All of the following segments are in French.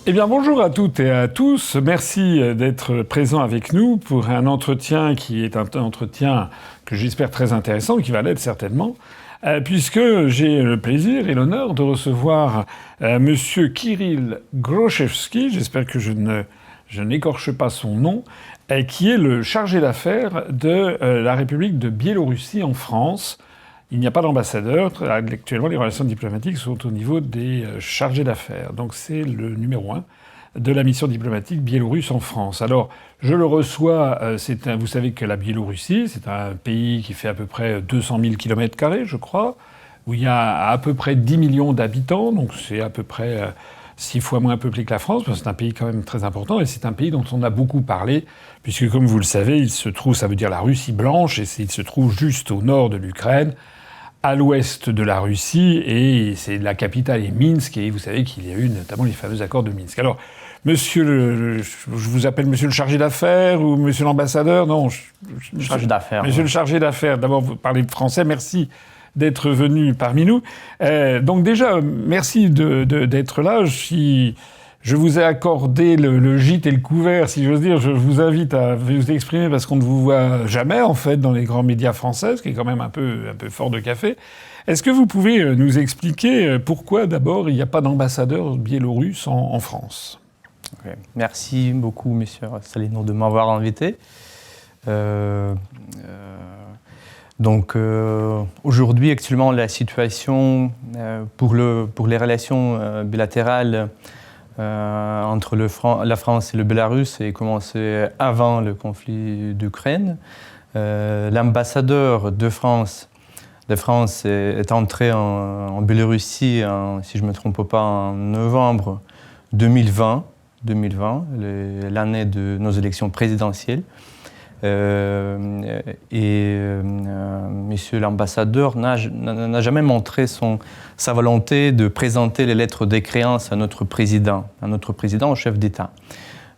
Eh bien, bonjour à toutes et à tous. Merci d'être présents avec nous pour un entretien qui est un entretien que j'espère très intéressant, qui va l'être certainement, puisque j'ai le plaisir et l'honneur de recevoir Monsieur Kirill Grochevski, j'espère que je n'écorche pas son nom, qui est le chargé d'affaires de la République de Biélorussie en France. Il n'y a pas d'ambassadeur. Actuellement, les relations diplomatiques sont au niveau des chargés d'affaires. Donc c'est le numéro 1 de la mission diplomatique biélorusse en France. Alors, je le reçois, vous savez que la Biélorussie, c'est un pays qui fait à peu près 200 000 km², je crois, où il y a à peu près 10 millions d'habitants, donc c'est à peu près 6 fois moins peuplé que la France, parce que c'est un pays quand même très important, et c'est un pays dont on a beaucoup parlé, puisque comme vous le savez, il se trouve, ça veut dire la Russie blanche, et il se trouve juste au nord de l'Ukraine, à l'ouest de la Russie, et la capitale est Minsk, et vous savez qu'il y a eu notamment les fameux accords de Minsk. Alors, je vous appelle monsieur le chargé d'affaires ou monsieur l'ambassadeur? Non, chargé d'affaires. Monsieur le chargé d'affaires, d'abord vous parlez français, merci d'être venu parmi nous. Donc déjà, merci d'être là. Je vous ai accordé le gîte et le couvert, si j'ose dire. Je vous invite à vous exprimer parce qu'on ne vous voit jamais, en fait, dans les grands médias français, ce qui est quand même un peu fort de café. Est-ce que vous pouvez nous expliquer pourquoi, d'abord, il n'y a pas d'ambassadeur biélorusse en France? Okay. Merci beaucoup, monsieur Salino, de m'avoir invité. Donc, aujourd'hui, actuellement, la situation pour les relations bilatérales entre la France et le Bélarus a commencé avant le conflit d'Ukraine. L'ambassadeur de France est entré en Biélorussie, si je ne me trompe pas, en novembre 2020, l'année de nos élections présidentielles. Monsieur l'ambassadeur n'a jamais montré sa volonté de présenter les lettres de créance à notre président, au chef d'État.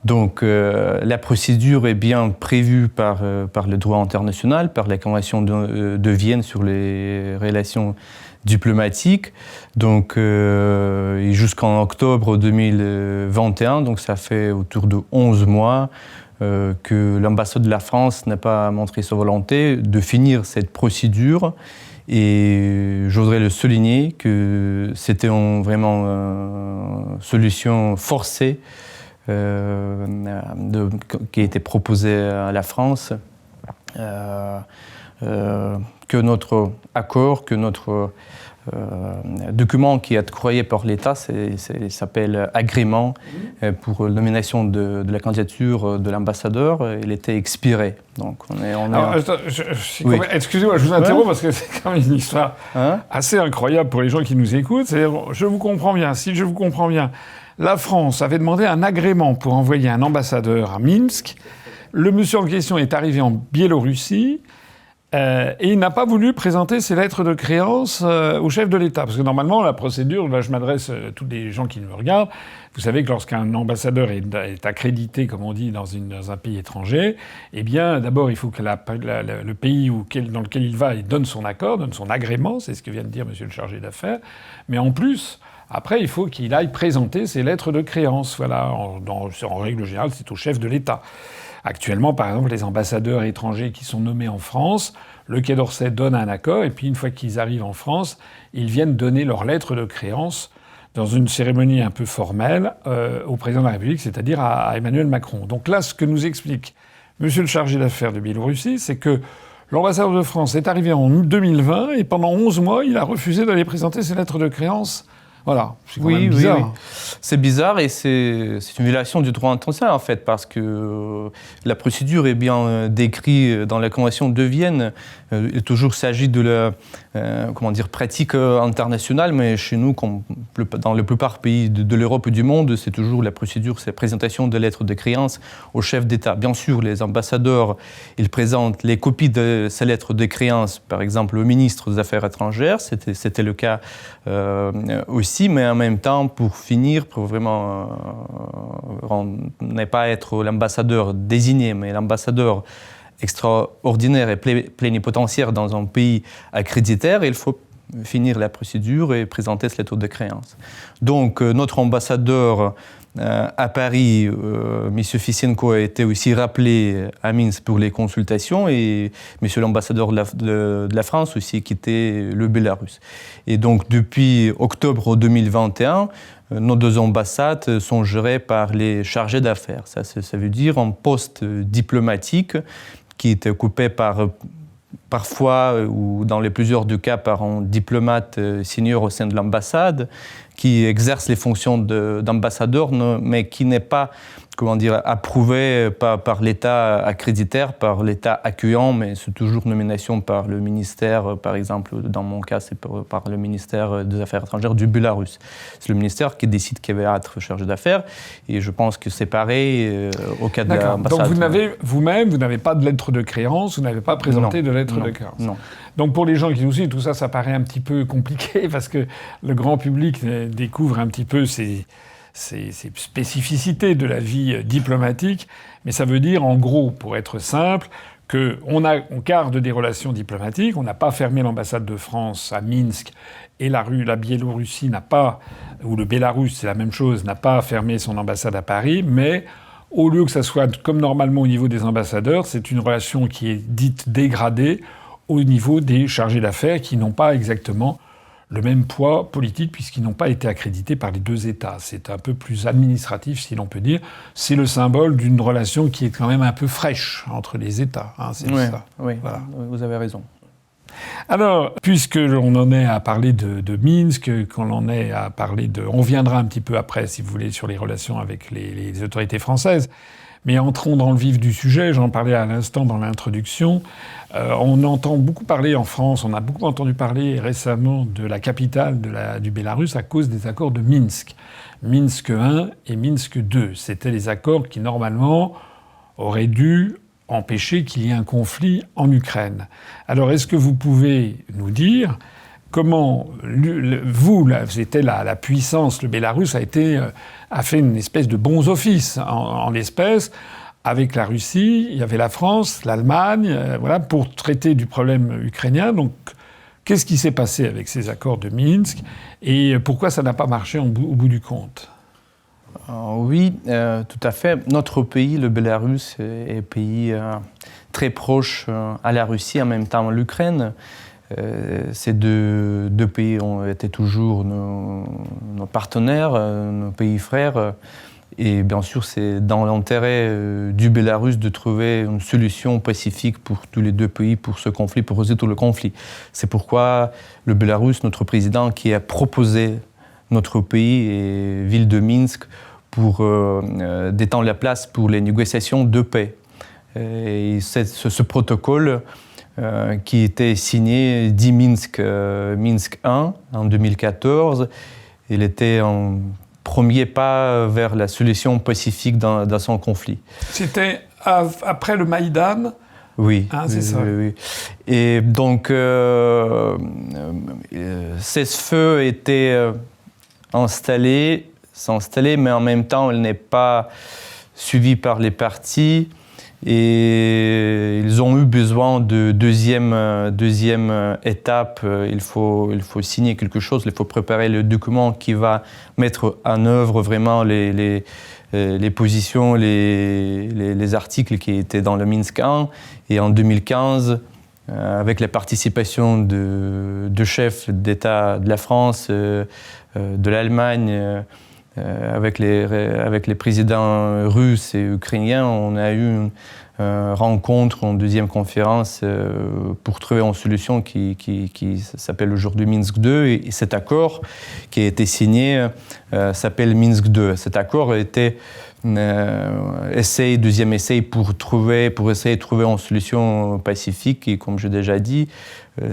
Donc la procédure est bien prévue par le droit international, par la Convention de Vienne sur les relations diplomatiques. Donc jusqu'en octobre 2021, donc ça fait autour de 11 mois, que l'ambassade de la France n'a pas montré sa volonté de finir cette procédure. Et je voudrais le souligner que c'était vraiment une solution forcée qui a été proposée à la France. Que notre accord, que notre document qui est octroyé par l'État, s'appelle agrément pour la nomination de la candidature de l'ambassadeur. Il était expiré. Donc excusez-moi, je vous interromps parce que c'est quand même une histoire assez incroyable pour les gens qui nous écoutent. C'est-à-dire, si je vous comprends bien, la France avait demandé un agrément pour envoyer un ambassadeur à Minsk. Le monsieur en question est arrivé en Biélorussie. Et il n'a pas voulu présenter ses lettres de créance au chef de l'État. Parce que normalement, la procédure, là je m'adresse à tous les gens qui me regardent, vous savez que lorsqu'un ambassadeur est accrédité, comme on dit, dans un pays étranger, eh bien d'abord il faut que le pays dans lequel il va, il donne son accord, donne son agrément, c'est ce que vient de dire monsieur le chargé d'affaires, mais en plus, après il faut qu'il aille présenter ses lettres de créance. Voilà, en règle générale, c'est au chef de l'État. Actuellement, par exemple, les ambassadeurs étrangers qui sont nommés en France, le Quai d'Orsay donne un accord, et puis une fois qu'ils arrivent en France, ils viennent donner leurs lettres de créance dans une cérémonie un peu formelle au président de la République, c'est-à-dire à Emmanuel Macron. Donc là, ce que nous explique monsieur le chargé d'affaires de Biélorussie, c'est que l'ambassadeur de France est arrivé en 2020, et pendant 11 mois, il a refusé d'aller présenter ses lettres de créance. Voilà, c'est quand même bizarre. Oui. C'est bizarre et c'est une violation du droit international en fait, parce que la procédure est bien décrite dans la Convention de Vienne. Il toujours s'agit de la pratique internationale, mais chez nous, comme dans la plupart des pays de l'Europe et du monde, c'est toujours la procédure, c'est la présentation de lettres de créance au chef d'État. Bien sûr, les ambassadeurs, ils présentent les copies de ces lettres de créance, par exemple au ministre des Affaires étrangères, c'était le cas aussi, mais en même temps, pour finir, pour vraiment ne pas être l'ambassadeur désigné, mais l'ambassadeur extraordinaire et plénipotentiaire dans un pays accréditaire, il faut finir la procédure et présenter cette lettre de créance. Donc, notre ambassadeur à Paris, M. Fisenko, a été aussi rappelé à Minsk pour les consultations et M. l'ambassadeur de la France aussi a quitté le Bélarus. Et donc, depuis octobre 2021, nos deux ambassades sont gérées par les chargés d'affaires. Ça veut dire un poste diplomatique qui est occupé parfois, ou dans les plusieurs cas, par un diplomate senior au sein de l'ambassade, qui exerce les fonctions d'ambassadeur, mais qui n'est pas, approuvé par l'État accréditaire, par l'État accueillant, mais c'est toujours nomination par le ministère, par exemple, dans mon cas, c'est par le ministère des Affaires étrangères du Bélarus. C'est le ministère qui décide qui va être chargé d'affaires, et je pense que c'est pareil au cas de l'ambassade. Donc vous n'avez pas de lettre de créance, vous n'avez pas présenté de lettre de créance. Non. Donc pour les gens qui nous suivent, tout ça, ça paraît un petit peu compliqué, parce que le grand public découvre un petit peu ces spécificités de la vie diplomatique, mais ça veut dire, en gros, pour être simple, qu'on garde des relations diplomatiques, on n'a pas fermé l'ambassade de France à Minsk, et la Biélorussie n'a pas, ou le Bélarus, c'est la même chose, n'a pas fermé son ambassade à Paris, mais au lieu que ça soit comme normalement au niveau des ambassadeurs, c'est une relation qui est dite dégradée au niveau des chargés d'affaires qui n'ont pas exactement le même poids politique puisqu'ils n'ont pas été accrédités par les deux États. C'est un peu plus administratif, si l'on peut dire. C'est le symbole d'une relation qui est quand même un peu fraîche entre les États. C'est ça. Oui, voilà. Vous avez raison. Alors, puisque l'on en est à parler de Minsk, qu'on en est à parler de... On viendra un petit peu après, si vous voulez, sur les relations avec les autorités françaises. Mais entrons dans le vif du sujet, j'en parlais à l'instant dans l'introduction. On entend beaucoup parler en France, on a beaucoup entendu parler récemment de la capitale du Bélarus à cause des accords de Minsk. Minsk 1 et Minsk 2. C'était les accords qui, normalement, auraient dû empêcher qu'il y ait un conflit en Ukraine. Alors, est-ce que vous pouvez nous dire comment c'était la puissance, le Bélarus a fait une espèce de bons offices en l'espèce. Avec la Russie, il y avait la France, l'Allemagne, pour traiter du problème ukrainien. Donc, qu'est-ce qui s'est passé avec ces accords de Minsk et pourquoi ça n'a pas marché au bout du compte ? Oui, tout à fait. Notre pays, le Bélarus, est un pays très proche à la Russie, en même temps l'Ukraine. Ces deux pays ont été toujours nos partenaires, nos pays frères. Et bien sûr, c'est dans l'intérêt du Bélarus de trouver une solution pacifique pour tous les deux pays, pour ce conflit, pour résoudre le conflit. C'est pourquoi le Bélarus, notre président, qui a proposé notre pays et ville de Minsk pour détendre la place pour les négociations de paix. Et ce protocole qui était signé dit Minsk 1 en 2014. Il était un premier pas vers la solution pacifique dans son conflit. C'était après le Maïdan ? Oui, c'est ça. Oui. Et donc, cesse-feu était installé, mais en même temps, il n'est pas suivi par les partis. Et ils ont eu besoin de deuxième étape. Il faut signer quelque chose, il faut préparer le document qui va mettre en œuvre vraiment les positions, les articles qui étaient dans le Minsk 1. Et en 2015, avec la participation de chefs d'État de la France, de l'Allemagne, avec les présidents russes et ukrainiens, on a eu une rencontre, une deuxième conférence pour trouver une solution qui s'appelle aujourd'hui Minsk 2. Et cet accord qui a été signé s'appelle Minsk 2. Cet accord a été deuxième essai pour essayer de trouver une solution pacifique. Et comme j'ai déjà dit,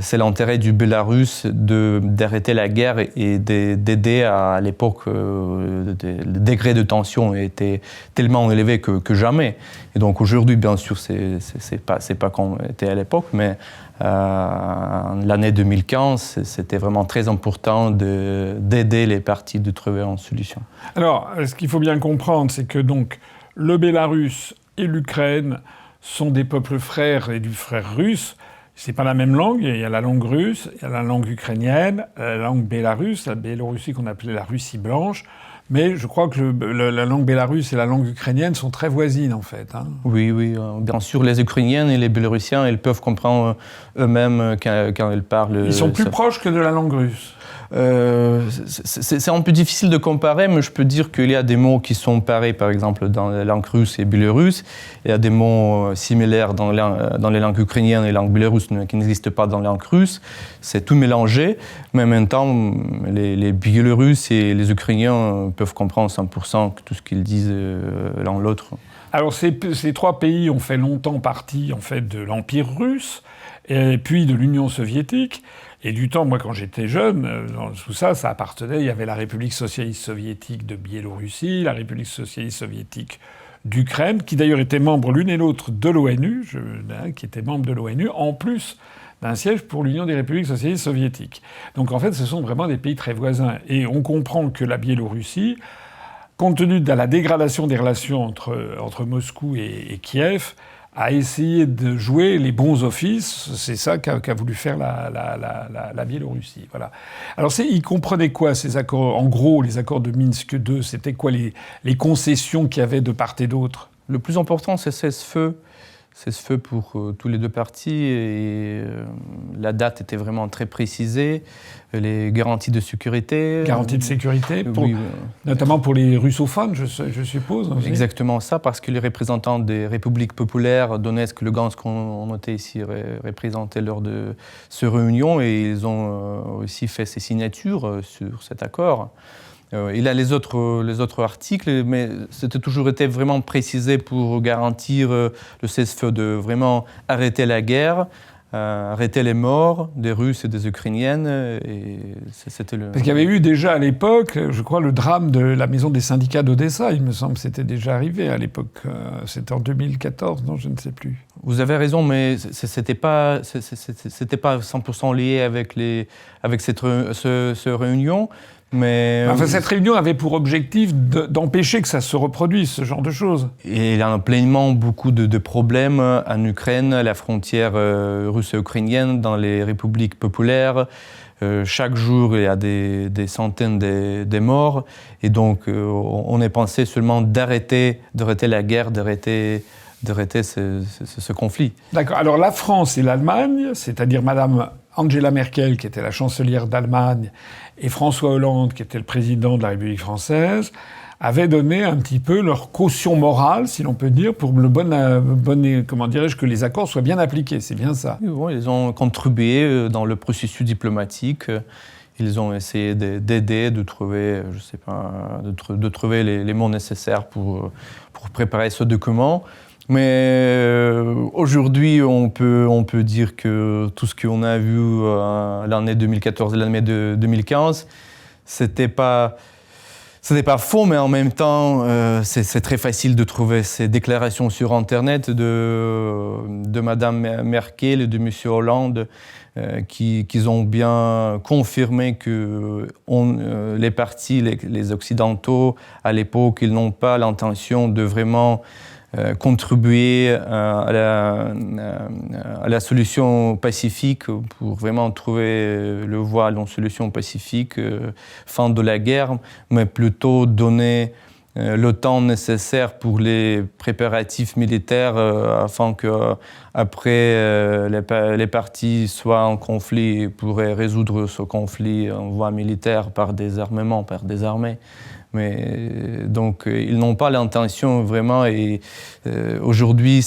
c'est l'intérêt du Bélarus d'arrêter la guerre et d'aider à l'époque. Le degré de tension était tellement élevé que jamais. Et donc aujourd'hui, bien sûr, c'est pas comme c'était à l'époque, mais l'année 2015, c'était vraiment très important d'aider les parties de trouver une solution. Alors, ce qu'il faut bien comprendre, c'est que donc le Bélarus et l'Ukraine sont des peuples frères et du frère russe. C'est pas la même langue. Il y a la langue russe, il y a la langue ukrainienne, la langue bélarusse, la Biélorussie qu'on appelait la Russie blanche. Mais je crois que la langue bélarusse et la langue ukrainienne sont très voisines, en fait. Hein. Oui, bien sûr, les Ukrainiens et les Bélorussiens, ils peuvent comprendre eux-mêmes quand ils parlent. Ils sont plus proches que de la langue russe. C'est un peu difficile de comparer, mais je peux dire qu'il y a des mots qui sont pareils, par exemple, dans la langue russe et biélorusse. Il y a des mots similaires dans les langues ukrainiennes et les langues biélorusses qui n'existent pas dans la langue russe. C'est tout mélangé, mais en même temps, les Biélorusses et les Ukrainiens peuvent comprendre 100% tout ce qu'ils disent l'un l'autre. Alors, ces trois pays ont fait longtemps partie, en fait, de l'Empire russe, et puis de l'Union soviétique. Et du temps, moi, quand j'étais jeune, dans tout ça, ça appartenait. Il y avait la République socialiste soviétique de Biélorussie, la République socialiste soviétique d'Ukraine, qui d'ailleurs étaient membres l'une et l'autre de l'ONU, qui étaient membres de l'ONU, en plus d'un siège pour l'Union des républiques socialistes soviétiques. Donc en fait, ce sont vraiment des pays très voisins. Et on comprend que la Biélorussie, compte tenu de la dégradation des relations entre Moscou et Kiev, a essayé de jouer les bons offices. C'est ça qu'a voulu faire la Biélorussie. Voilà. Alors, ils comprenaient quoi, ces accords? En gros, les accords de Minsk II, c'était quoi les concessions qu'il y avait de part et d'autre? Le plus important, c'est cessez-le-feu. Cessez-le-feu pour tous les deux parties. Et la date était vraiment très précisée. Les garanties de sécurité. Garanties de sécurité, notamment pour les russophones, je suppose. Aussi. Exactement ça, parce que les représentants des républiques populaires, Donetsk, Lugansk, ont été ici représentés lors de ces réunions et ils ont aussi fait ces signatures sur cet accord. Il y a les autres articles, mais c'était toujours été vraiment précisé pour garantir le cessez-le-feu, de vraiment arrêter la guerre, arrêter les morts des Russes et des Ukrainiennes. Et c'était Parce qu'il y avait eu déjà à l'époque, je crois, le drame de la maison des syndicats d'Odessa. Il me semble que c'était déjà arrivé à l'époque. C'était en 2014, non, je ne sais plus. Vous avez raison, mais c'était pas 100% lié avec cette réunion. Mais enfin, cette réunion avait pour objectif d'empêcher que ça se reproduise, ce genre de choses. Et il y a pleinement beaucoup de problèmes en Ukraine, à la frontière russe et ukrainienne, dans les républiques populaires. Chaque jour, il y a des centaines de morts. Et donc, on est pensé seulement d'arrêter la guerre, d'arrêter ce conflit. D'accord. Alors, la France et l'Allemagne, c'est-à-dire Madame Angela Merkel, qui était la chancelière d'Allemagne, et François Hollande, qui était le président de la République française, avaient donné un petit peu leur caution morale, si l'on peut dire, pour comment dirais-je, que les accords soient bien appliqués. C'est bien ça. Oui, bon, ils ont contribué dans le processus diplomatique. Ils ont essayé d'aider, de trouver, je sais pas, de trouver les mots nécessaires pour préparer ce document. Mais aujourd'hui, on peut dire que tout ce qu'on a vu l'année 2014 et l'année 2015, c'était pas faux, mais en même temps, c'est très facile de trouver ces déclarations sur Internet de Madame Merkel et de Monsieur Hollande qui ont bien confirmé que les partis, les Occidentaux, à l'époque, ils n'ont pas l'intention de vraiment contribuer à la solution pacifique pour vraiment trouver le voie d'une solution pacifique, fin de la guerre, mais plutôt donner le temps nécessaire pour les préparatifs militaires afin que après les parties soient en conflit et pourraient résoudre ce conflit en voie militaire par des armements, par des armées. Mais donc ils n'ont pas l'intention vraiment et aujourd'hui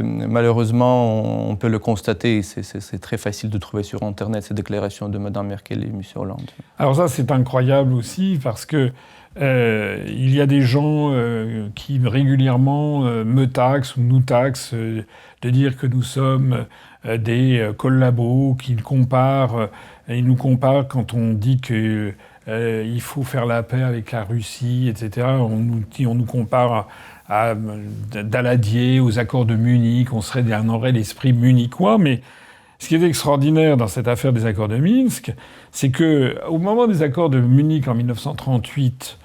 malheureusement on peut le constater, c'est très facile de trouver sur Internet ces déclarations de Mme Merkel et M. Hollande. Alors ça c'est incroyable aussi parce que il y a des gens qui régulièrement me taxent ou nous taxent de dire que nous sommes des collabos, qui ils nous comparent quand on dit que il faut faire la paix avec la Russie, etc. On nous compare à Daladier, aux accords de Munich, on aurait l'esprit munichois, mais ce qui est extraordinaire dans cette affaire des accords de Minsk, c'est que au moment des accords de Munich en 1938,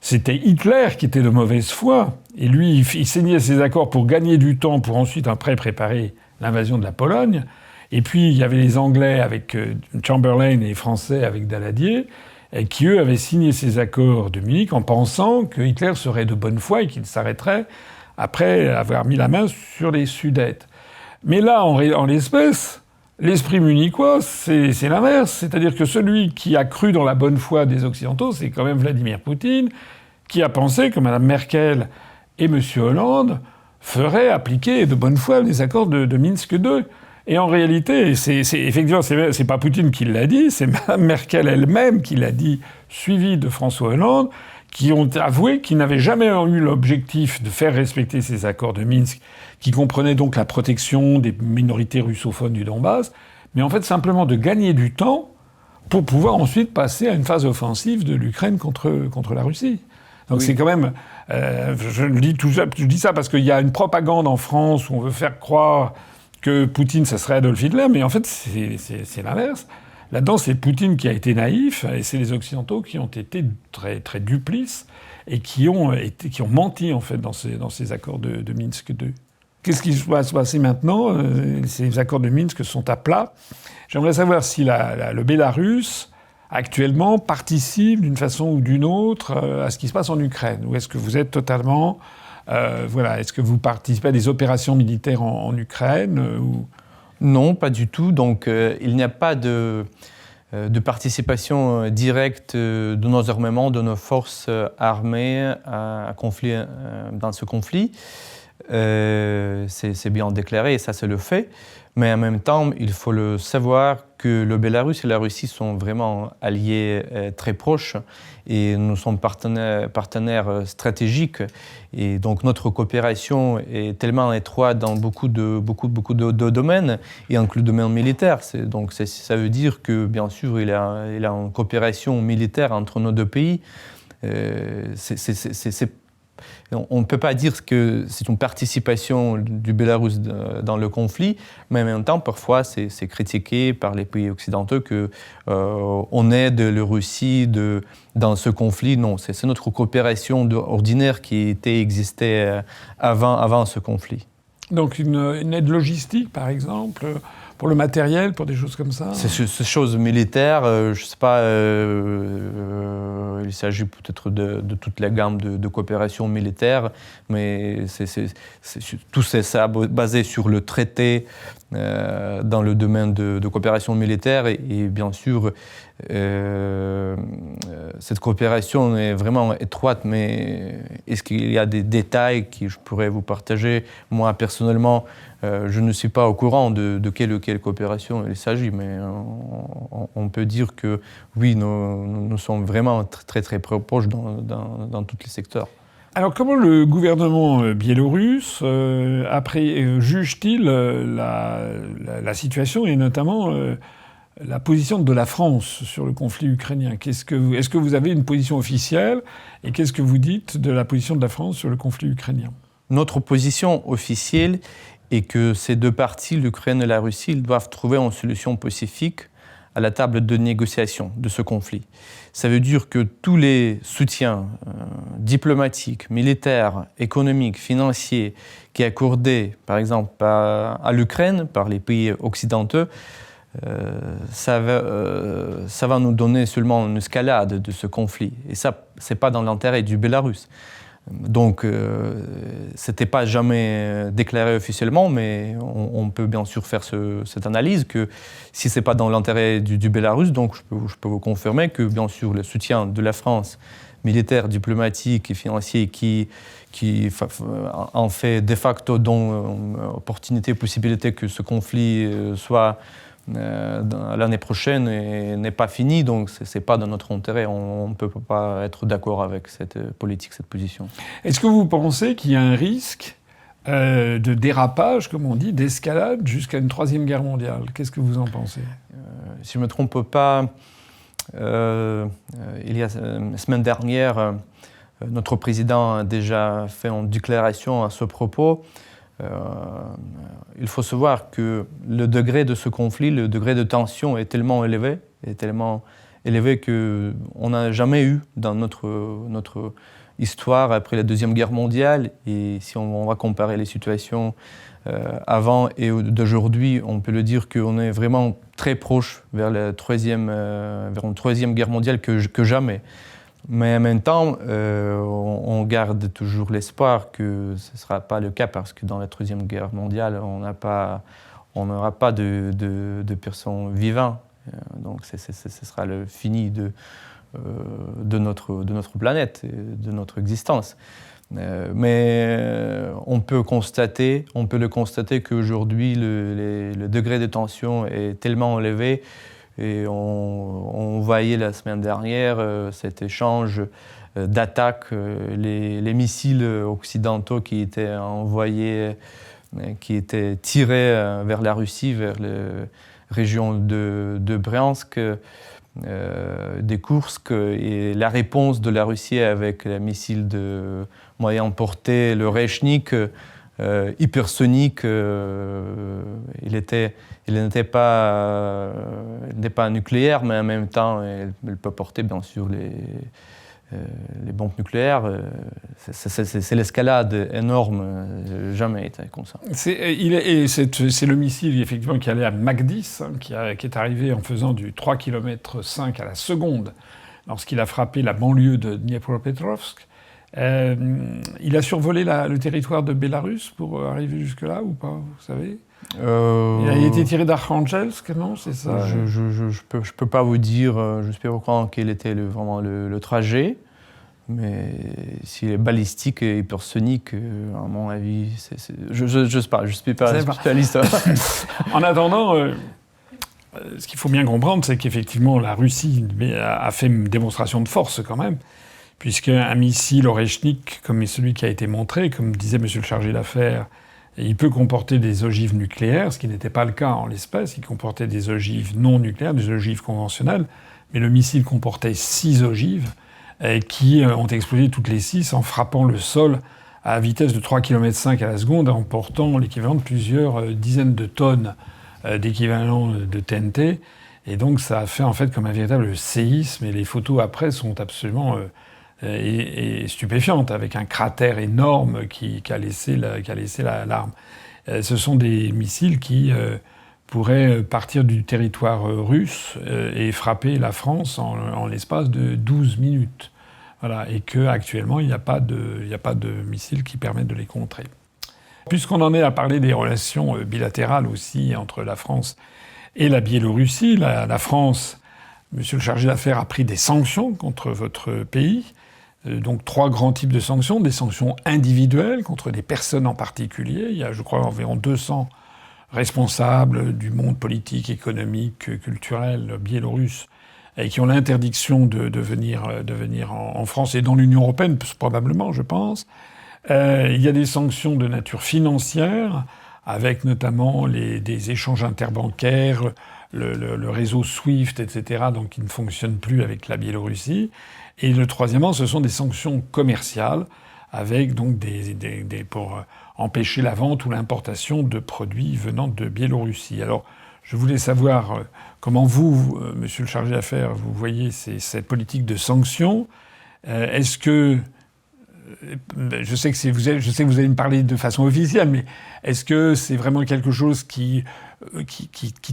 c'était Hitler qui était de mauvaise foi, et lui, il signait ces accords pour gagner du temps, pour ensuite après préparer l'invasion de la Pologne. Et puis, il y avait les Anglais avec Chamberlain et les Français avec Daladier, et qui, eux, avaient signé ces accords de Munich en pensant que Hitler serait de bonne foi et qu'il s'arrêterait après avoir mis la main sur les Sudètes. Mais là, en l'espèce, l'esprit munichois, c'est l'inverse. C'est-à-dire que celui qui a cru dans la bonne foi des Occidentaux, c'est quand même Vladimir Poutine, qui a pensé que Mme Merkel et M. Hollande feraient appliquer de bonne foi les accords de Minsk II. Et en réalité, effectivement, c'est pas Poutine qui l'a dit, c'est Mme Merkel elle-même qui l'a dit, suivie de François Hollande, qui ont avoué qu'ils n'avaient jamais eu l'objectif de faire respecter ces accords de Minsk, qui comprenaient donc la protection des minorités russophones du Donbass, mais en fait simplement de gagner du temps pour pouvoir ensuite passer à une phase offensive de l'Ukraine contre la Russie. Donc oui. C'est quand même... je dis ça parce qu'il y a une propagande en France où on veut faire croire que Poutine, ça serait Adolf Hitler, mais en fait, c'est l'inverse. Là-dedans, c'est Poutine qui a été naïf, et c'est les Occidentaux qui ont été très, très duplices et qui ont menti, en fait, dans ces accords de Minsk II. Qu'est-ce qui va se passer maintenant ? Ces accords de Minsk sont à plat. J'aimerais savoir si le Bélarus, actuellement, participe d'une façon ou d'une autre à ce qui se passe en Ukraine. Ou est-ce que vous êtes totalement... est-ce que vous participez à des opérations militaires en Ukraine ou... Non, pas du tout. Donc, il n'y a pas de participation directe de nos armements, de nos forces armées dans ce conflit. C'est bien déclaré et ça, c'est le fait. Mais en même temps, il faut le savoir que le Bélarus et la Russie sont vraiment alliés très proches et nous sommes partenaires stratégiques. Et donc notre coopération est tellement étroite dans beaucoup de domaines, et inclus le domaine militaire. Donc ça veut dire que, bien sûr, il y a une coopération militaire entre nos deux pays. On ne peut pas dire que c'est une participation du Bélarus dans le conflit, mais en même temps, parfois, c'est critiqué par les pays occidentaux qu'on aide la Russie dans ce conflit. Non, c'est notre coopération ordinaire qui existait avant ce conflit. Donc une aide logistique, par exemple, pour le matériel, pour des choses comme ça ? Ces choses militaires, je ne sais pas, il s'agit peut-être de toute la gamme de coopération militaire, mais tout ça basé sur le traité dans le domaine de coopération militaire et bien sûr, cette coopération est vraiment étroite, mais est-ce qu'il y a des détails que je pourrais vous partager ? Moi, personnellement, je ne suis pas au courant de quelle coopération il s'agit, mais on peut dire que oui, nous sommes vraiment très très proches dans tous les secteurs. Alors comment le gouvernement biélorusse juge-t-il la situation et notamment la position de la France sur le conflit ukrainien ? Est-ce que vous avez une position officielle et qu'est-ce que vous dites de la position de la France sur le conflit ukrainien ? Notre position officielle est que ces deux parties, l'Ukraine et la Russie, ils doivent trouver une solution pacifique à la table de négociation de ce conflit. Ça veut dire que tous les soutiens diplomatiques, militaires, économiques, financiers qui sont accordés, par exemple, à l'Ukraine par les pays occidentaux, ça va nous donner seulement une escalade de ce conflit. Et ça, ce n'est pas dans l'intérêt du Bélarus. Donc, ce n'était pas jamais déclaré officiellement, mais on peut bien sûr faire cette analyse que si ce n'est pas dans l'intérêt du Bélarus, donc je peux vous confirmer que bien sûr le soutien de la France, militaire, diplomatique et financier, qui en fait de facto donne opportunité, possibilité que ce conflit soit l'année prochaine et n'est pas fini, donc ce n'est pas dans notre intérêt. On ne peut pas être d'accord avec cette politique, cette position. Est-ce que vous pensez qu'il y a un risque de dérapage, comme on dit, d'escalade jusqu'à une troisième guerre mondiale ? Qu'est-ce que vous en pensez ? Si je ne me trompe pas, il y a une semaine dernière, notre président a déjà fait une déclaration à ce propos. Il faut savoir que le degré de ce conflit, le degré de tension est tellement élevé qu'on n'a jamais eu dans notre histoire après la Deuxième Guerre mondiale. Et si on va comparer les situations avant et d'aujourd'hui, on peut le dire qu'on est vraiment très proche vers une troisième guerre mondiale que jamais. Mais en même temps, on garde toujours l'espoir que ce ne sera pas le cas, parce que dans la Troisième Guerre mondiale, on n'aura pas de personnes vivantes. Donc ce sera le fini de notre planète, de notre existence. Mais on peut le constater qu'aujourd'hui, le degré de tension est tellement élevé. Et on voyait la semaine dernière cet échange d'attaques, les missiles occidentaux qui étaient envoyés, qui étaient tirés vers la Russie, vers la région de Bryansk, des Koursk, et la réponse de la Russie avec les missiles de moyenne portée, le Rechnik, hypersonique. Il n'était pas nucléaire, mais en même temps, il peut porter bien sûr les bombes nucléaires. C'est l'escalade énorme, jamais été comme ça. C'est le missile effectivement qui allait à Mach 10, qui est arrivé en faisant du 3,5 km à la seconde lorsqu'il a frappé la banlieue de Dniepropetrovsk. Il a survolé le territoire de Bélarus pour arriver jusque-là ou pas, vous savez? Il a été tiré d'Arkhangelsk, non? C'est ça? Je peux pas vous dire, je suis pas au courant quel était vraiment le trajet, mais s'il est balistique et hypersonique, à mon avis, je sais pas, je suis pas spécialiste. En attendant, ce qu'il faut bien comprendre, c'est qu'effectivement la Russie a fait une démonstration de force quand même, puisqu'un missile Oreshnik, comme celui qui a été montré, comme disait monsieur le chargé d'affaires, il peut comporter des ogives nucléaires, ce qui n'était pas le cas en l'espèce. Il comportait des ogives non nucléaires, des ogives conventionnelles, mais le missile comportait 6 ogives qui ont explosé toutes les 6 en frappant le sol à vitesse de 3,5 km à la seconde, en portant l'équivalent de plusieurs dizaines de tonnes d'équivalent de TNT. Et donc ça a fait en fait comme un véritable séisme, et les photos après sont absolument et stupéfiante, avec un cratère énorme qui a laissé l'alarme. Ce sont des missiles qui pourraient partir du territoire russe et frapper la France en l'espace de 12 minutes. Voilà, et qu'actuellement, il n'y a pas de missiles qui permettent de les contrer. Puisqu'on en est à parler des relations bilatérales aussi entre la France et la Biélorussie, la France, monsieur le chargé d'affaires, a pris des sanctions contre votre pays. Donc 3 grands types de sanctions, des sanctions individuelles contre des personnes en particulier. Il y a, je crois, environ 200 responsables du monde politique, économique, culturel biélorusse et qui ont l'interdiction de venir en France et dans l'Union européenne, probablement, je pense. Il y a des sanctions de nature financière, avec notamment des échanges interbancaires, le réseau SWIFT, etc., donc qui ne fonctionne plus avec la Biélorussie. Et le troisièmement, ce sont des sanctions commerciales, avec donc pour empêcher la vente ou l'importation de produits venant de Biélorussie. Alors, je voulais savoir comment vous, monsieur le chargé d'affaires, vous voyez cette politique de sanctions. Est-ce que je sais que vous allez me parler de façon officielle, mais est-ce que c'est vraiment quelque chose qui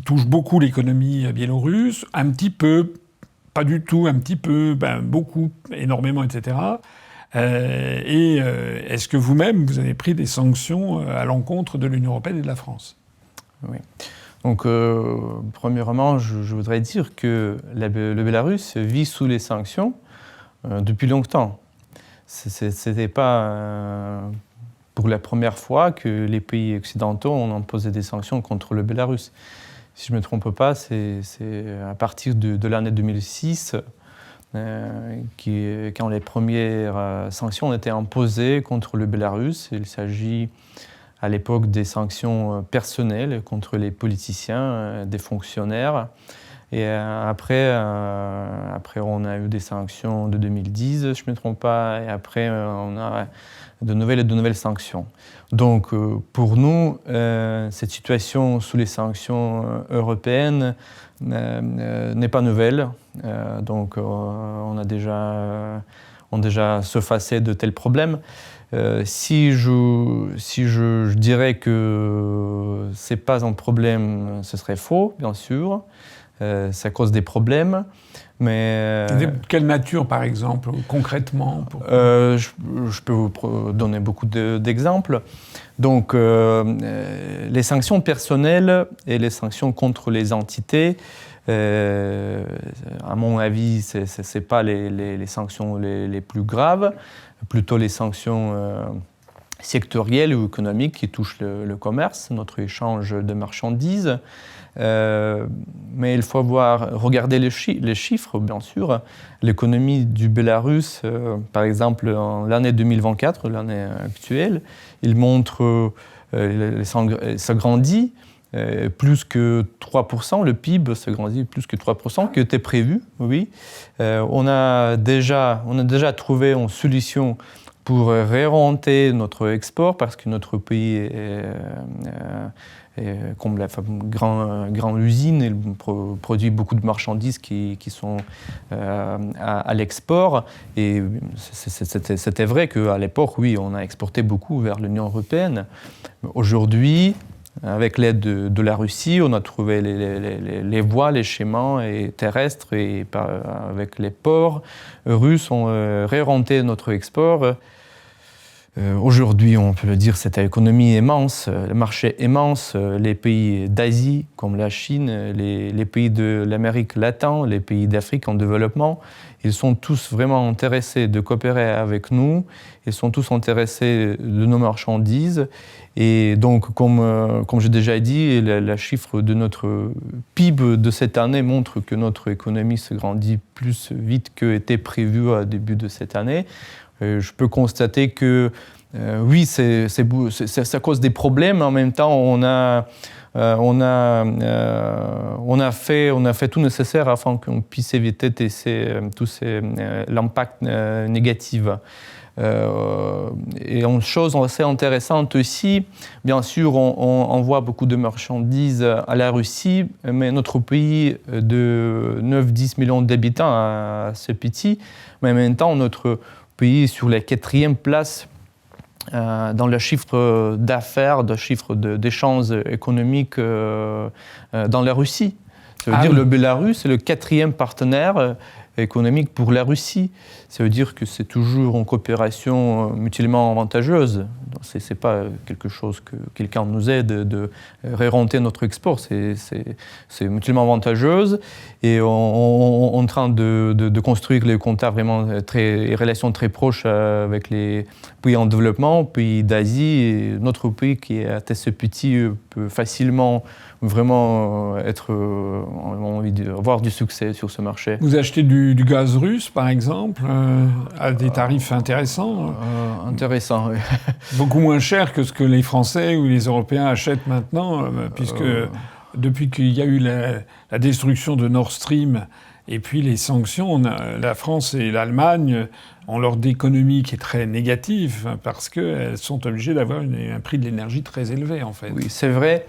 touche beaucoup l'économie biélorusse? Un petit peu, pas du tout, un petit peu, beaucoup, énormément, etc. Est-ce que vous-même, vous avez pris des sanctions à l'encontre de l'Union européenne et de la France? Oui. Donc, premièrement, je voudrais dire que le Bélarus vit sous les sanctions depuis longtemps. Ce n'était pas pour la première fois que les pays occidentaux ont imposé des sanctions contre le Bélarus. Si je ne me trompe pas, c'est à partir de l'année 2006 quand les premières sanctions ont été imposées contre le Bélarus. Il s'agit à l'époque des sanctions personnelles contre les politiciens, des fonctionnaires. Et après, on a eu des sanctions de 2010, je ne me trompe pas, et après, on a de nouvelles sanctions. Donc, pour nous, cette situation sous les sanctions européennes n'est pas nouvelle. Donc, on ont déjà surfacé de tels problèmes. Si je dirais que ce n'est pas un problème, ce serait faux, bien sûr. Ça cause des problèmes. Mais, quelle nature, par exemple, concrètement je peux vous donner beaucoup d'exemples. Donc, les sanctions personnelles et les sanctions contre les entités, à mon avis, ce n'est pas les sanctions les plus graves, plutôt les sanctions sectorielles ou économiques qui touchent le commerce, notre échange de marchandises. Mais il faut regarder les chiffres, bien sûr. L'économie du Bélarus, par exemple, en l'année 2024, l'année actuelle, il montre s'agrandit plus que 3%, le PIB s'agrandit plus que 3%, qui était prévu, oui. On a déjà trouvé une solution pour réorienter notre export, parce que notre pays est comme la grande usine, il produit beaucoup de marchandises qui sont à l'export. Et c'était vrai qu'à l'époque, oui, on a exporté beaucoup vers l'Union européenne. Aujourd'hui, avec l'aide de la Russie, on a trouvé les voies, les chemins terrestres, et avec les ports russes, on a réorienté notre export. Aujourd'hui, on peut le dire, c'est une économie immense, le marché immense. Les pays d'Asie, comme la Chine, les pays de l'Amérique latine, les pays d'Afrique en développement, ils sont tous vraiment intéressés de coopérer avec nous. Ils sont tous intéressés de nos marchandises. Et donc, comme j'ai déjà dit, le chiffre de notre PIB de cette année montre que notre économie se grandit plus vite que était prévu au début de cette année. Je peux constater que oui, ça cause des problèmes, mais en même temps, on a fait tout nécessaire afin qu'on puisse éviter l'impact négatif. Et une chose assez intéressante aussi, bien sûr, on envoie beaucoup de marchandises à la Russie, mais notre pays de 9-10 millions d'habitants est assez petit, mais en même temps, notre pays est sur la 4e place dans le chiffre d'affaires, le chiffre d'échanges économiques dans la Russie. Ça veut dire que le Bélarus est le 4e partenaire économique pour la Russie. Ça veut dire que c'est toujours une coopération mutuellement avantageuse. Ce n'est pas quelque chose que quelqu'un nous aide de réorienter notre export. C'est mutuellement avantageuse. Et on est en train de construire les contacts vraiment les relations très proches avec les pays en développement, pays d'Asie. Et notre pays qui est assez petit peut facilement vraiment avoir du succès sur ce marché. Vous achetez du gaz russe, par exemple, à des tarifs intéressants Intéressant, oui. Beaucoup moins cher que ce que les Français ou les Européens achètent maintenant, puisque depuis qu'il y a eu la destruction de Nord Stream et puis les sanctions, la France et l'Allemagne ont leur économie qui est très négative parce qu'elles sont obligées d'avoir un prix de l'énergie très élevé, en fait. Oui, c'est vrai,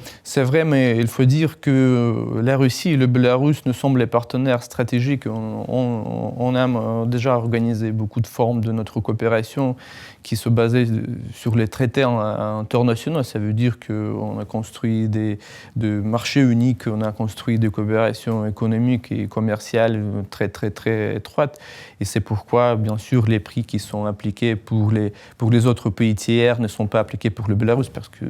mais il faut dire que la Russie et le Bélarus nous semblent les partenaires stratégiques. On a déjà organisé beaucoup de formes de notre coopération qui se basaient sur les traités internationaux. Ça veut dire qu'on a construit des marchés uniques, on a construit des coopérations économiques et commerciales très, très, très étroites. Et c'est pourquoi, bien sûr, les prix qui sont appliqués pour les autres pays tiers ne sont pas appliqués pour le Bélarus, parce que,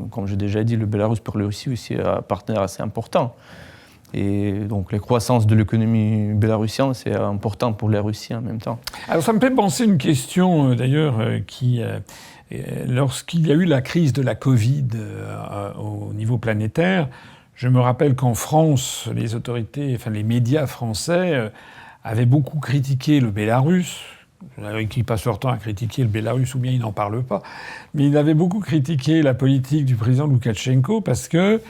comme j'ai déjà dit, le Bélarus pour la Russie aussi est un partenaire assez important. Et donc la croissance de l'économie bélarusienne, c'est important pour la Russie en même temps. Alors ça me fait penser une question d'ailleurs qui, lorsqu'il y a eu la crise de la Covid au niveau planétaire, je me rappelle qu'en France, les autorités, enfin les médias français avaient beaucoup critiqué le Bélarus. Qui passent leur temps à critiquer le Bélarus, ou bien ils n'en parlent pas. Mais ils avaient beaucoup critiqué la politique du président Loukachenko parce que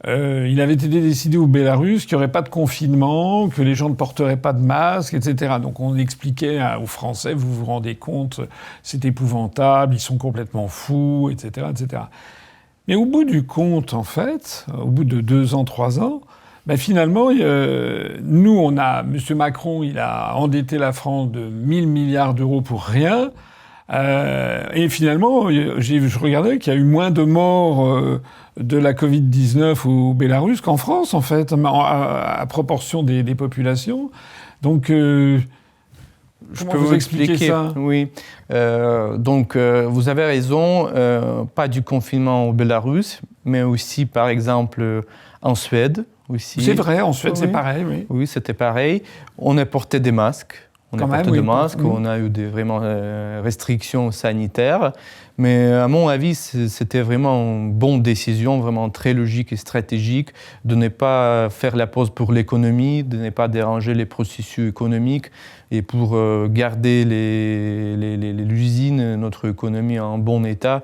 il avait été décidé au Bélarus qu'il n'y aurait pas de confinement, que les gens ne porteraient pas de masque, etc. Donc on expliquait aux Français, vous vous rendez compte, c'est épouvantable, ils sont complètement fous, etc., etc. Mais au bout du compte, en fait, au bout de 2 ans, 3 ans, finalement, nous, M. Macron, il a endetté la France de 1 000 milliards d'euros pour rien. Et finalement, je regardais qu'il y a eu moins de morts de la Covid-19 au Bélarus qu'en France, en fait, à proportion des populations. Donc, je peux vous expliquer ça. Oui. Vous avez raison, pas du confinement au Bélarus, mais aussi, par exemple, en Suède. Aussi. C'est vrai, en Suède, c'est pareil, oui. Oui, c'était pareil. On a porté des masques. On a eu des vraiment restrictions sanitaires. Mais à mon avis, c'était vraiment une bonne décision, vraiment très logique et stratégique, de ne pas faire la pause pour l'économie, de ne pas déranger les processus économiques et pour garder l'usine, notre économie en bon état.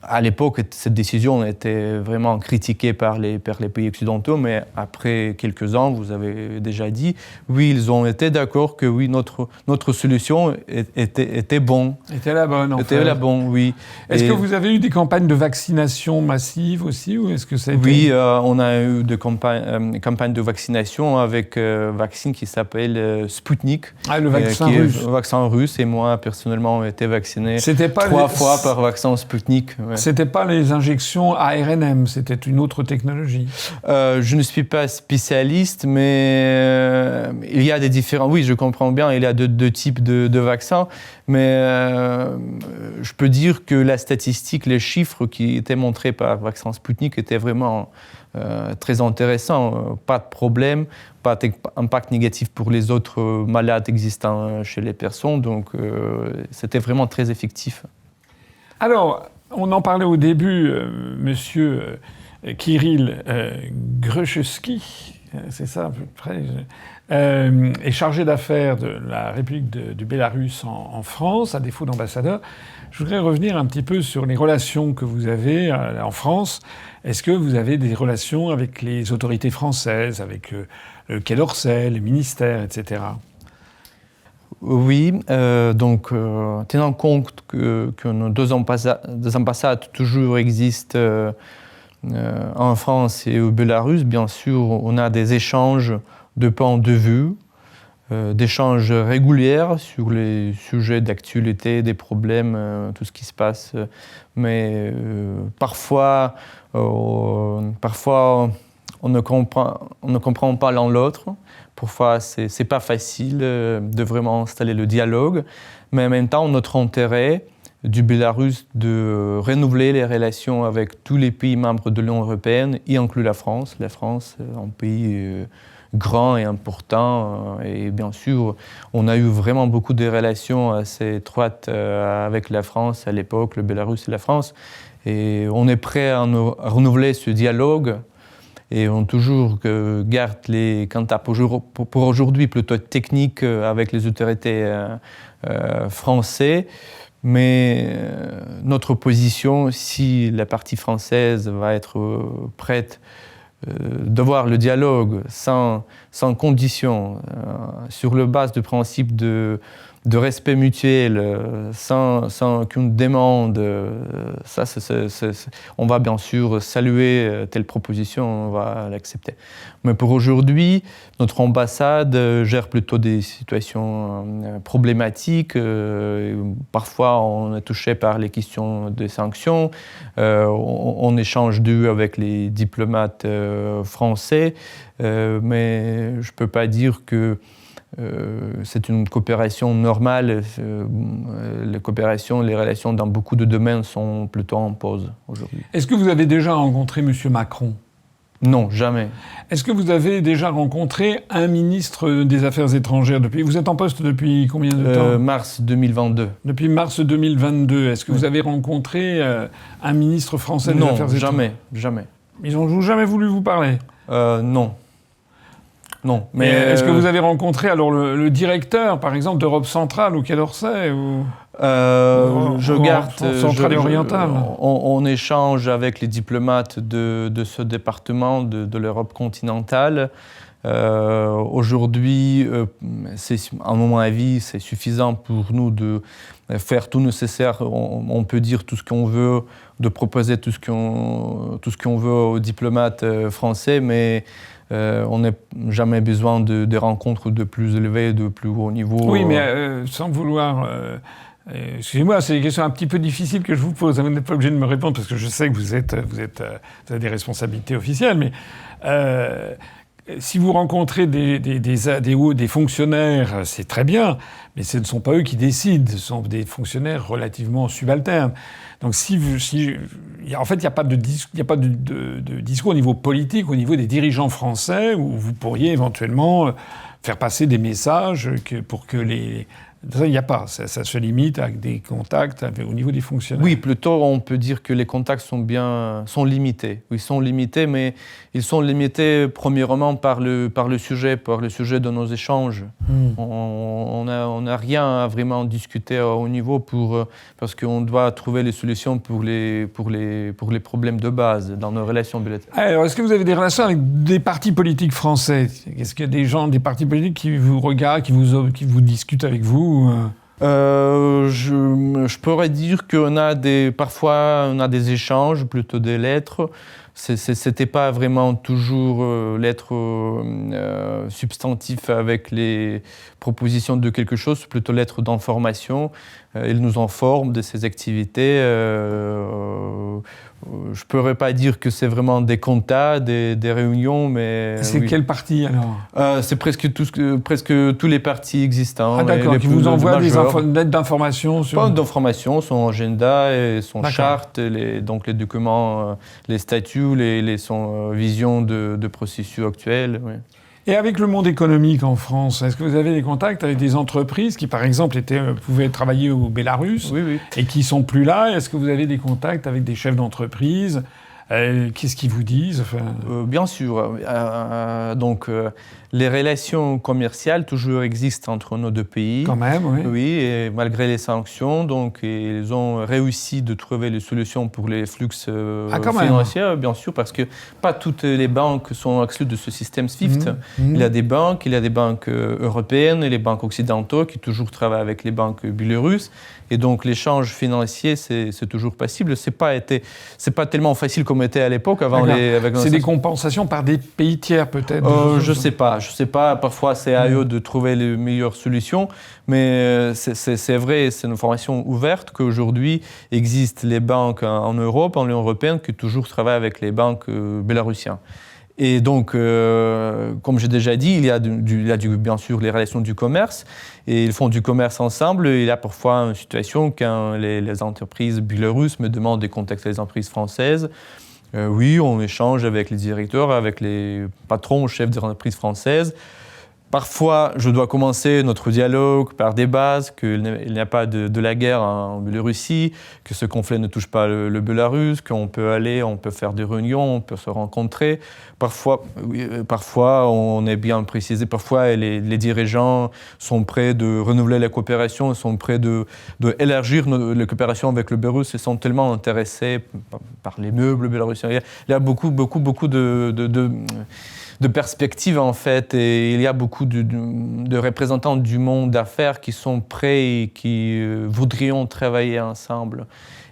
À l'époque, cette décision était vraiment critiquée par les pays occidentaux, mais après quelques ans, vous avez déjà dit, oui, ils ont été d'accord que oui, notre solution était bonne. Était la bonne, en fait. Était la bonne, oui. Est-ce que vous avez eu des campagnes de vaccination massives aussi, ou est-ce que ça a été... Oui, on a eu des campagnes de vaccination avec un vaccin qui s'appelle Sputnik. Ah, le vaccin russe. Le vaccin russe, et moi, personnellement, j'ai été vacciné 3 fois par vaccin Sputnik. Ouais. C'était pas les injections ARNM, c'était une autre technologie. Je ne suis pas spécialiste, mais il y a des différents... Oui, je comprends bien, il y a deux types de vaccins, mais je peux dire que la statistique, les chiffres qui étaient montrés par le vaccin Sputnik étaient vraiment très intéressants. Pas de problème, pas d'impact négatif pour les autres malades existants chez les personnes, donc c'était vraiment très effectif. Alors, on en parlait au début, monsieur Kirill Grushevski, c'est ça à peu près, est chargé d'affaires de la République du Bélarus en France, à défaut d'ambassadeur. Je voudrais revenir un petit peu sur les relations que vous avez en France. Est-ce que vous avez des relations avec les autorités françaises, avec le Quai d'Orsay, les ministères, etc. Oui, tenant compte que nos deux ambassades toujours existent en France et au Bélarus, bien sûr, on a des échanges de points de vue, d'échanges réguliers sur les sujets d'actualité, des problèmes, tout ce qui se passe. Mais parfois, on ne comprend pas l'un l'autre. Parfois, c'est pas facile de vraiment installer le dialogue. Mais en même temps, notre intérêt du Bélarus de renouveler les relations avec tous les pays membres de l'Union européenne, y inclut la France. La France, un pays grand et important. Et bien sûr, on a eu vraiment beaucoup de relations assez étroites avec la France à l'époque, le Bélarus et la France. Et on est prêt à renouveler ce dialogue. Et on toujours garde les contacts pour aujourd'hui plutôt techniques avec les autorités françaises. Mais notre position, si la partie française va être prête de voir le dialogue sans condition, sur le base du principe de respect mutuel, sans aucune demande, on va bien sûr saluer telle proposition, on va l'accepter. Mais pour aujourd'hui, notre ambassade gère plutôt des situations problématiques. Parfois, on est touché par les questions des sanctions. On échange avec les diplomates français, mais je ne peux pas dire que c'est une coopération normale. Les coopérations, les relations dans beaucoup de domaines sont plutôt en pause aujourd'hui. Est-ce que vous avez déjà rencontré M. Macron ? Non, jamais. Est-ce que vous avez déjà rencontré un ministre des Affaires étrangères depuis... Vous êtes en poste depuis combien de temps ? Mars 2022. Depuis mars 2022. Est-ce que vous avez rencontré un ministre français des Affaires étrangères ? Jamais. Ils n'ont jamais voulu vous parler ? Non. Non, mais est-ce que vous avez rencontré alors le directeur, par exemple, d'Europe centrale au Quai d'Orsay je garde centrale et orientale. On échange avec les diplomates de ce département de l'Europe continentale. Aujourd'hui, à mon avis, c'est suffisant pour nous de faire tout nécessaire. On peut dire tout ce qu'on veut, de proposer tout ce qu'on veut aux diplomates français, mais On n'a jamais besoin de rencontres de plus élevées, de plus haut niveau. Oui, mais sans vouloir... excusez-moi, c'est des questions un petit peu difficiles que je vous pose. Vous n'êtes pas obligé de me répondre parce que je sais que vous avez des responsabilités officielles. Mais si vous rencontrez des fonctionnaires, c'est très bien. Mais ce ne sont pas eux qui décident. Ce sont des fonctionnaires relativement subalternes. Donc, en fait, il n'y a pas de discours au niveau politique, au niveau des dirigeants français, où vous pourriez éventuellement faire passer des messages pour que les... Ça, il n'y a pas. Ça se limite à des contacts au niveau des fonctionnaires. Oui, plutôt, on peut dire que les contacts sont limités. Oui, ils sont limités, mais ils sont limités premièrement par le sujet de nos échanges. On n'a rien à vraiment discuter à haut niveau parce qu'on doit trouver les solutions pour les problèmes de base dans nos relations bilatérales. Alors, est-ce que vous avez des relations avec des partis politiques français? Est-ce qu'il y a des gens, des partis politiques qui vous regardent, qui vous discutent avec vous? Je pourrais dire parfois on a des échanges, plutôt des lettres. C'était pas vraiment toujours lettres substantifs avec les propositions de quelque chose, plutôt lettres d'information. Ils nous informent de ces activités. Je pourrais pas dire que c'est vraiment des contacts, des réunions, mais... C'est quel parti, alors? C'est presque tous les partis existants. Ah d'accord, qui vous envoient des lettres d'information sur... Pas d'informations, son agenda et son charte, donc les documents, les statuts, son vision de processus actuels. Oui. Et avec le monde économique en France, est-ce que vous avez des contacts avec des entreprises qui, par exemple, pouvaient travailler au Bélarus et qui ne sont plus là? Est-ce que vous avez des contacts avec des chefs d'entreprise? Qu'est-ce qu'ils vous disent? Bien sûr. Les relations commerciales toujours existent entre nos deux pays. Quand même, oui. Oui, et malgré les sanctions, donc ils ont réussi de trouver les solutions pour les flux financiers, bien sûr, parce que pas toutes les banques sont exclues de ce système SWIFT. Il y a des banques européennes et les banques occidentaux qui toujours travaillent avec les banques biélorusses. Et donc l'échange financier, c'est toujours possible. C'est pas tellement facile comme était à l'époque avant c'est des compensations par des pays tiers peut-être. Je sais pas. Parfois c'est à eux de trouver les meilleures solutions, mais c'est vrai, c'est une information ouverte qu'aujourd'hui existent les banques en Europe, en Union européenne, qui toujours travaillent avec les banques bélarussiennes. Et donc, comme j'ai déjà dit, il y a bien sûr les relations du commerce, et ils font du commerce ensemble. Il y a parfois une situation quand les entreprises biélorusses me demandent des contacts avec les entreprises françaises. Oui, on échange avec les directeurs, avec les patrons, chefs des entreprises françaises. Parfois, je dois commencer notre dialogue par des bases, qu'il n'y a pas de la guerre en Biélorussie, que ce conflit ne touche pas le Bélarus, qu'on peut aller, on peut faire des réunions, on peut se rencontrer. Parfois, on est bien précisé, parfois les dirigeants sont prêts de renouveler la coopération, sont prêts d'élargir la coopération avec le Bélarus, ils sont tellement intéressés par les meubles bélarussiens. Il y a beaucoup de perspectives en fait, et il y a beaucoup de représentants du monde d'affaires qui sont prêts et qui voudrions travailler ensemble.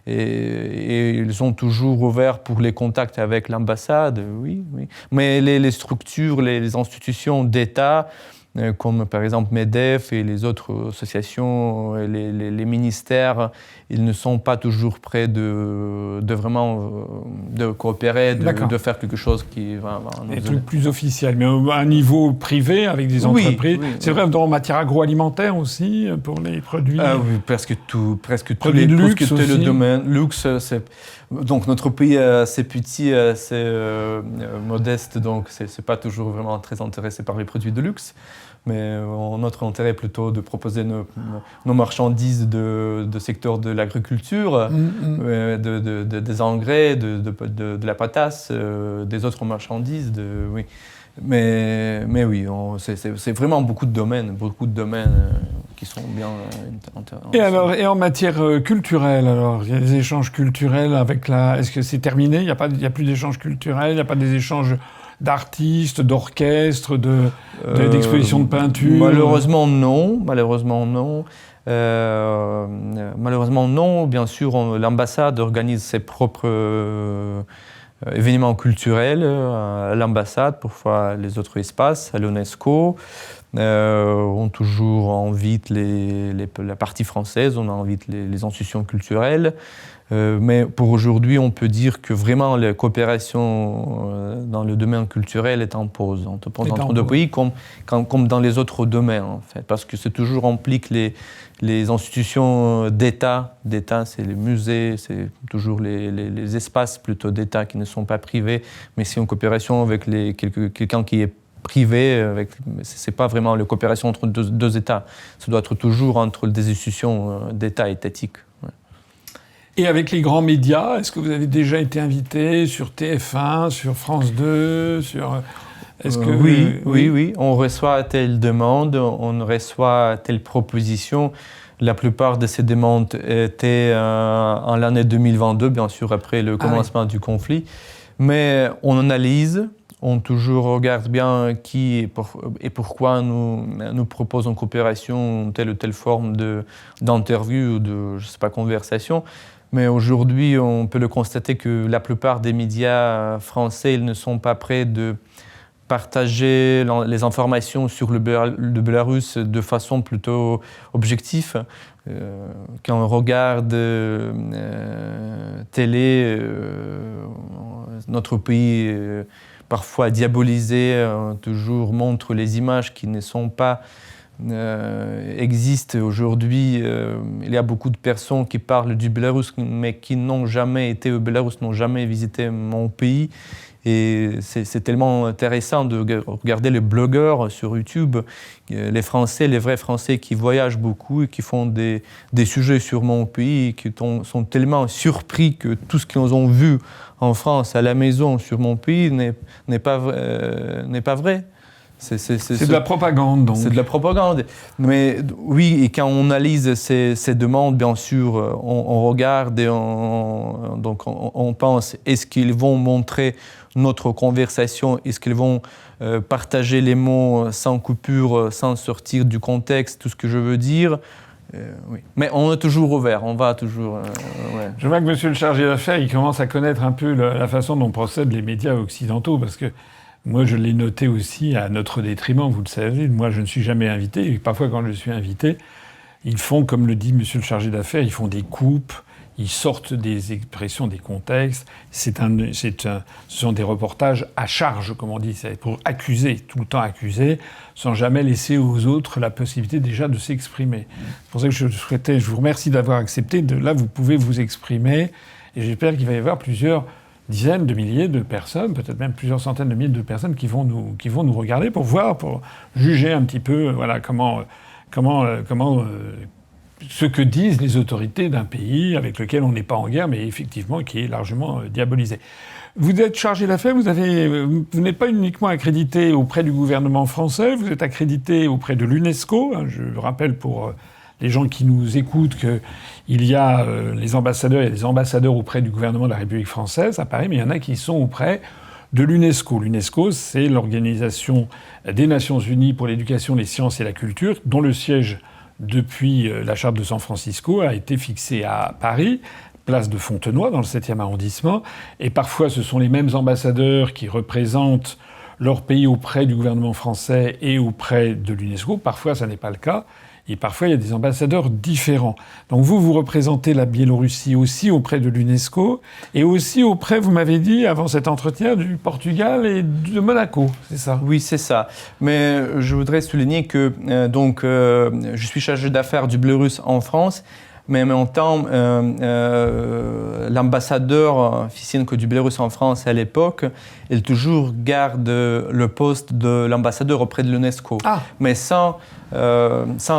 Et ils sont toujours ouverts pour les contacts avec l'ambassade, oui. Mais les structures, les institutions d'État, comme par exemple MEDEF et les autres associations, les ministères, ils ne sont pas toujours prêts de vraiment coopérer, de faire quelque chose qui va nous aider. Des trucs plus officiels, mais à un niveau privé avec des entreprises. Oui. C'est vrai en matière agroalimentaire aussi, pour les produits. Oui, presque tous les luxe aussi. Le domaine luxe, donc notre pays est assez petit, assez modeste, donc c'est pas toujours vraiment très intéressé par les produits de luxe. Mais notre intérêt est plutôt de proposer nos marchandises de secteur de l'agriculture, des engrais, de la patasse, des autres marchandises. Oui. Mais oui, c'est vraiment beaucoup de domaines qui sont bien intéressants. Et en matière culturelle, alors, il y a des échanges culturels avec Est-ce que c'est terminé? Il n'y a plus d'échanges culturels? Il n'y a pas des échanges d'artistes, d'orchestres, d'expositions de peinture? Malheureusement non. Malheureusement non. Bien sûr, l'ambassade organise ses propres événements culturels à l'ambassade, parfois les autres espaces, à l'UNESCO. On toujours invite la partie française, on invite les institutions culturelles. Mais pour aujourd'hui, on peut dire que vraiment la coopération dans le domaine culturel est en pause. Entre deux pays comme dans les autres domaines, en fait. Parce que c'est toujours implique les institutions d'État. D'État, c'est les musées, c'est toujours les espaces plutôt d'État qui ne sont pas privés. Mais c'est une coopération avec quelqu'un qui est privé, c'est pas vraiment la coopération entre deux États. Ça doit être toujours entre des institutions d'État étatiques. Ouais. Et avec les grands médias, est-ce que vous avez déjà été invité sur TF1, sur France 2, sur... Oui. On reçoit telle demande, on reçoit telle proposition. La plupart de ces demandes étaient en l'année 2022, bien sûr, après le commencement du conflit. Mais on analyse. On toujours regarde bien qui et pourquoi nous proposons coopération, telle ou telle forme d'interview ou de, conversation. Mais aujourd'hui, on peut le constater que la plupart des médias français ils ne sont pas prêts de partager les informations sur le Bélarus de façon plutôt objective. Quand on regarde télé, notre pays... parfois diabolisé, toujours montre les images qui ne sont pas existent aujourd'hui. Il y a beaucoup de personnes qui parlent du Bélarus, mais qui n'ont jamais été au Bélarus, n'ont jamais visité mon pays. Et c'est tellement intéressant de regarder les blogueurs sur YouTube, les Français, les vrais Français qui voyagent beaucoup et qui font des sujets sur mon pays et qui sont tellement surpris que tout ce qu'ils ont vu en France, à la maison, sur mon pays, n'est pas vrai. C'est de la propagande, donc. C'est de la propagande. Mais oui, et quand on analyse ces demandes, bien sûr, on regarde et on pense, est-ce qu'ils vont montrer notre conversation, est-ce qu'ils vont partager les mots sans coupure, sans sortir du contexte, tout ce que je veux dire. Oui. Mais on est toujours ouvert, on va toujours... ouais. Je vois que monsieur le chargé d'affaires, il commence à connaître un peu la façon dont procèdent les médias occidentaux, parce que moi, je l'ai noté aussi à notre détriment, vous le savez. Moi, je ne suis jamais invité, et parfois, quand je suis invité, ils font, comme le dit monsieur le chargé d'affaires, ils font des coupes, ils sortent des expressions, des contextes. Ce sont des reportages à charge, comme on dit, c'est pour accuser, tout le temps accuser, sans jamais laisser aux autres la possibilité déjà de s'exprimer. C'est pour ça que je vous remercie d'avoir accepté. Là, vous pouvez vous exprimer, et j'espère qu'il va y avoir plusieurs dizaines de milliers de personnes, peut-être même plusieurs centaines de milliers de personnes qui vont nous regarder pour voir, pour juger un petit peu, voilà, comment ce que disent les autorités d'un pays avec lequel on n'est pas en guerre, mais effectivement qui est largement diabolisé. Vous êtes chargé d'affaires, vous n'êtes pas uniquement accrédité auprès du gouvernement français, vous êtes accrédité auprès de l'UNESCO. Je rappelle pour les gens qui nous écoutent qu'il y a les ambassadeurs, il y a des ambassadeurs auprès du gouvernement de la République française à Paris, mais il y en a qui sont auprès de l'UNESCO. L'UNESCO, c'est l'Organisation des Nations Unies pour l'éducation, les sciences et la culture, dont le siège depuis la Charte de San Francisco a été fixé à Paris, place de Fontenoy, dans le 7e arrondissement. Et parfois, ce sont les mêmes ambassadeurs qui représentent leur pays auprès du gouvernement français et auprès de l'UNESCO. Parfois, ça n'est pas le cas. Et parfois, il y a des ambassadeurs différents. Donc vous représentez la Biélorussie aussi auprès de l'UNESCO et aussi auprès, vous m'avez dit, avant cet entretien, du Portugal et de Monaco, c'est ça? Oui, c'est ça. Mais je voudrais souligner que je suis chargé d'affaires du Bélarus en France, mais en même temps, l'ambassadeur Fisenko du Bélarus en France à l'époque, il toujours garde le poste de l'ambassadeur auprès de l'UNESCO, mais sans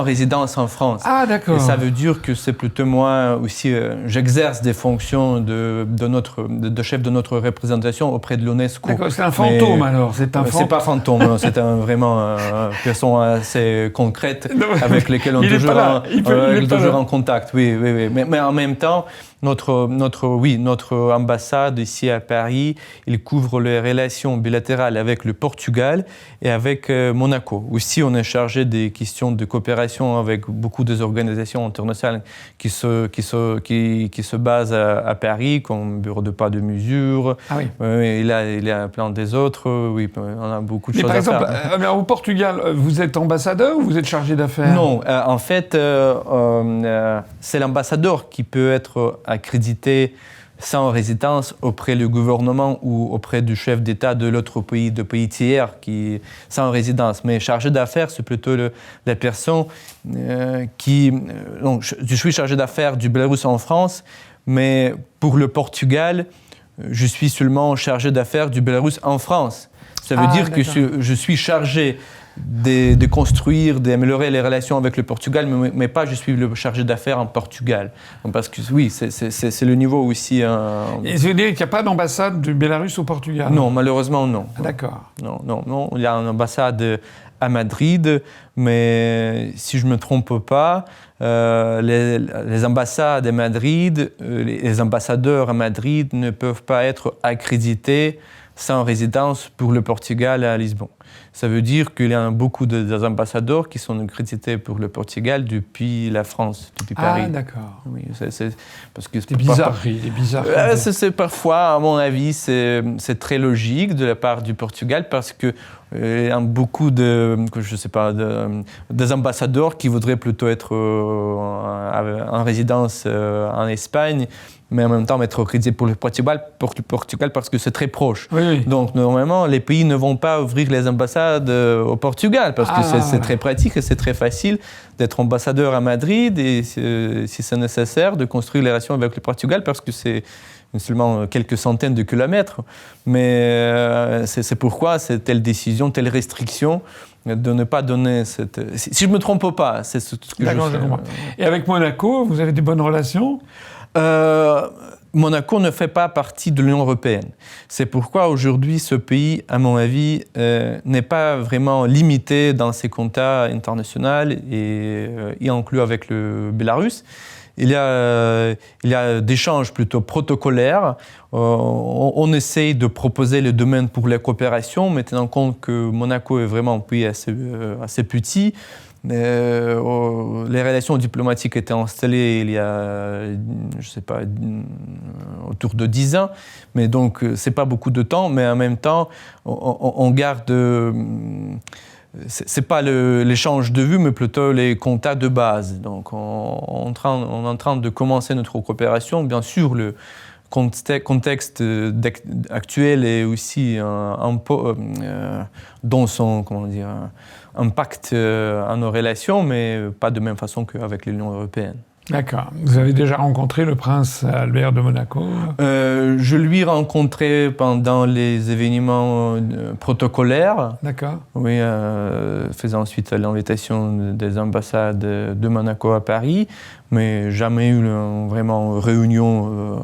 résidence en France. Ah, d'accord. Et ça veut dire que c'est plutôt moi aussi, j'exerce des fonctions de chef de notre représentation auprès de l'UNESCO. D'accord, c'est un fantôme alors. C'est pas fantôme, c'est vraiment une personne assez concrète avec lesquelles on est toujours en contact. oui. Mais en même temps, notre ambassade ici à Paris, il couvre les relations bilatérales avec le Portugal et avec Monaco. Aussi, on est chargé des questions de coopération avec beaucoup des organisations internationales qui se basent à Paris, comme Bureau de pas de mesure. Ah oui. Il y a plein des autres. Oui, on a beaucoup de choses à faire. Par exemple, au Portugal, vous êtes ambassadeur ou vous êtes chargé d'affaires? Non, en fait, c'est l'ambassadeur qui peut être accrédité sans résidence auprès du gouvernement ou auprès du chef d'État de l'autre pays, de pays tiers qui sans résidence. Mais chargé d'affaires, c'est plutôt la personne qui... Donc, je suis chargé d'affaires du Bélarus en France, mais pour le Portugal, je suis seulement chargé d'affaires du Bélarus en France. Ça veut dire que je suis chargé de construire, d'améliorer les relations avec le Portugal, mais pas je suis le chargé d'affaires en Portugal. Parce que oui, c'est le niveau aussi... Et ça veut dire qu'il n'y a pas d'ambassade du Bélarus au Portugal? Non, malheureusement non. D'accord. Non. Il y a une ambassade à Madrid, mais si je ne me trompe pas, les ambassades à Madrid, les ambassadeurs à Madrid ne peuvent pas être accrédités sans résidence pour le Portugal à Lisbonne. Ça veut dire qu'il y a beaucoup d'ambassadeurs qui sont accrédités pour le Portugal depuis la France, depuis Paris. Ah, d'accord. Oui, parce que c'est bizarre. C'est parfois, à mon avis, c'est très logique de la part du Portugal parce que il y a beaucoup des ambassadeurs qui voudraient plutôt être en résidence en Espagne, mais en même temps être accrédités pour le Portugal parce que c'est très proche. Oui. Donc, normalement, les pays ne vont pas ouvrir les ambassades au Portugal parce que c'est très pratique et c'est très facile d'être ambassadeur à Madrid et, si c'est nécessaire, de construire les relations avec le Portugal parce que c'est seulement quelques centaines de kilomètres. Mais c'est pourquoi c'est telle décision, telle restriction de ne pas donner cette... Si je ne me trompe pas, c'est ce que je comprends. Et avec Monaco, vous avez des bonnes relations? Monaco ne fait pas partie de l'Union européenne. C'est pourquoi aujourd'hui, ce pays, à mon avis, n'est pas vraiment limité dans ses contacts internationaux et y inclus avec le Bélarus. Il y a des échanges plutôt protocolaires. On essaye de proposer les domaines pour la coopération, mais tenant compte que Monaco est vraiment un pays assez petit. Les relations diplomatiques étaient installées il y a, je sais pas, autour de 10 ans, mais donc c'est pas beaucoup de temps, mais en même temps, on garde... c'est pas l'échange de vues, mais plutôt les contacts de base. Donc on est en train de commencer notre coopération. Bien sûr, le contexte actuel est aussi dans son impact à nos relations, mais pas de même façon qu'avec l'Union européenne. D'accord. Vous avez déjà rencontré le prince Albert de Monaco? Je lui ai rencontré pendant les événements protocolaire. D'accord. Oui, faisant ensuite l'invitation des ambassades de Monaco à Paris, mais jamais eu vraiment réunion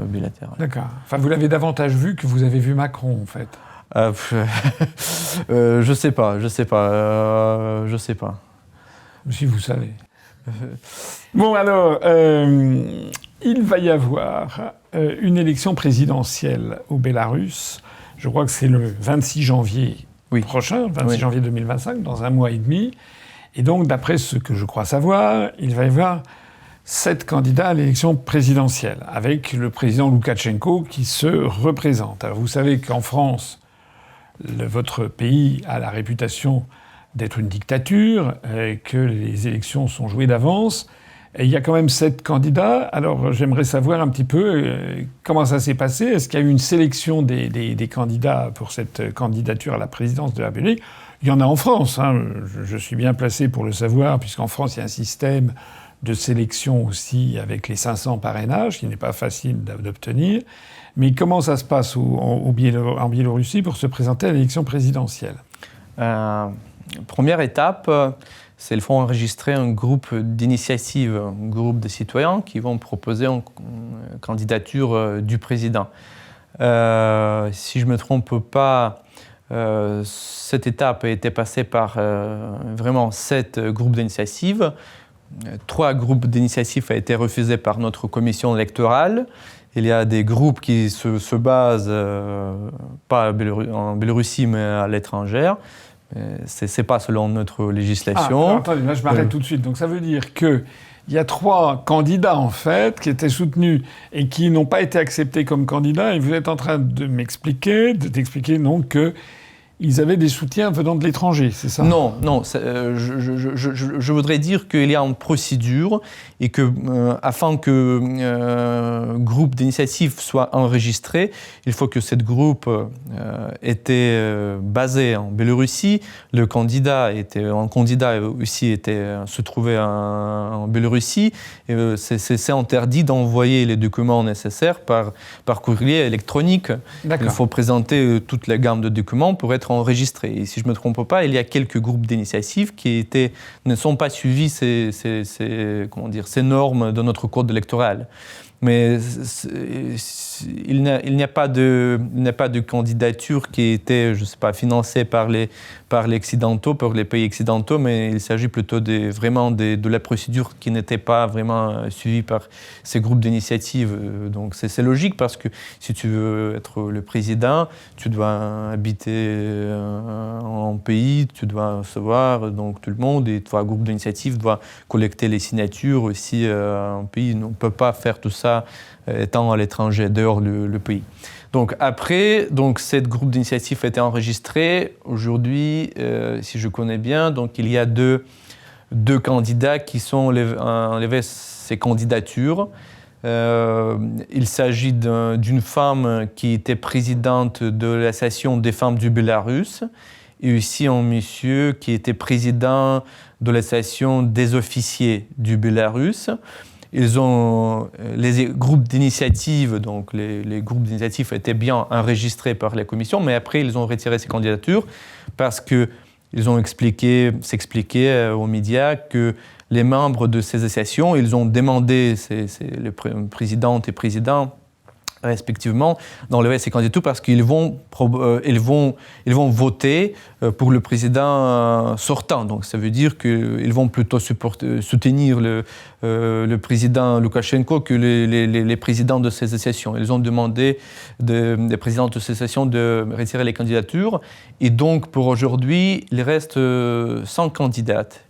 bilatérale. D'accord. Enfin, vous l'avez davantage vu que vous avez vu Macron, en fait. Je sais pas. Si vous savez. Bon, alors, il va y avoir une élection présidentielle au Bélarus. Je crois que c'est le 26 janvier prochain, 26 janvier 2025, dans un mois et demi. Et donc, d'après ce que je crois savoir, il va y avoir 7 candidats à l'élection présidentielle, avec le président Loukachenko qui se représente. Alors, vous savez qu'en France, votre pays a la réputation d'être une dictature, que les élections sont jouées d'avance. Et il y a quand même 7 candidats. Alors j'aimerais savoir un petit peu comment ça s'est passé. Est-ce qu'il y a eu une sélection des candidats pour cette candidature à la présidence de la République? Il y en a en France. Hein. Je suis bien placé pour le savoir, puisqu'en France, il y a un système de sélection aussi avec les 500 parrainages, qui n'est pas facile d'obtenir. Mais comment ça se passe en Biélorussie pour se présenter à l'élection présidentielle? Première étape, c'est qu'il faut enregistrer un groupe d'initiatives, un groupe de citoyens qui vont proposer une candidature du président. Si je ne me trompe pas, cette étape a été passée par vraiment 7 groupes d'initiatives 3 groupes d'initiatives ont été refusés par notre commission électorale. Il y a des groupes qui se basent pas en Biélorussie mais à l'étranger. Ce n'est pas selon notre législation. Attendez, là je m'arrête tout de suite. Donc ça veut dire qu'il y a 3 candidats en fait qui étaient soutenus et qui n'ont pas été acceptés comme candidats. Et vous êtes en train de t'expliquer donc que ils avaient des soutiens venant de l'étranger, c'est ça? Non, je voudrais dire qu'il y a une procédure et que, afin que groupe d'initiative soit enregistré, il faut que ce groupe était basé en Biélorussie. Le candidat aussi se trouvait en Biélorussie. C'est interdit d'envoyer les documents nécessaires par courrier électronique. Il faut présenter toute la gamme de documents pour être enregistrés. Et si je ne me trompe pas, il y a quelques groupes d'initiatives qui ne sont pas suivis ces normes de notre code électoral. Mais il n'y a pas de candidature qui était, je sais pas, financée par les occidentaux, par les pays occidentaux, mais il s'agit plutôt de la procédure qui n'était pas vraiment suivie par ces groupes d'initiatives. Donc c'est logique parce que si tu veux être le président, tu dois habiter en pays, tu dois recevoir donc tout le monde et toi, un groupe d'initiative doit collecter les signatures aussi. Un pays ne peut pas faire tout ça étant à l'étranger, dehors le pays. Donc après, cette groupe d'initiative a été enregistré. Aujourd'hui, si je connais bien, donc il y a deux candidats qui sont enlevés ces candidatures. Il s'agit d'une femme qui était présidente de l'association des femmes du Bélarus et aussi un monsieur qui était président de l'association des officiers du Bélarus. Les groupes d'initiative, donc les groupes d'initiative étaient bien enregistrés par la commission, mais après ils ont retiré ces candidatures parce qu'ils ont expliqué aux médias que les membres de ces associations, ils ont demandé, les présidentes et présidents respectivement, d'enlever ces candidatures parce qu'ils vont voter pour le président sortant. Donc ça veut dire qu'ils vont plutôt soutenir le président Loukachenko que les présidents de ces associations. Ils ont demandé des présidents de ces associations de retirer les candidatures. Et donc pour aujourd'hui, il reste 100 candidates.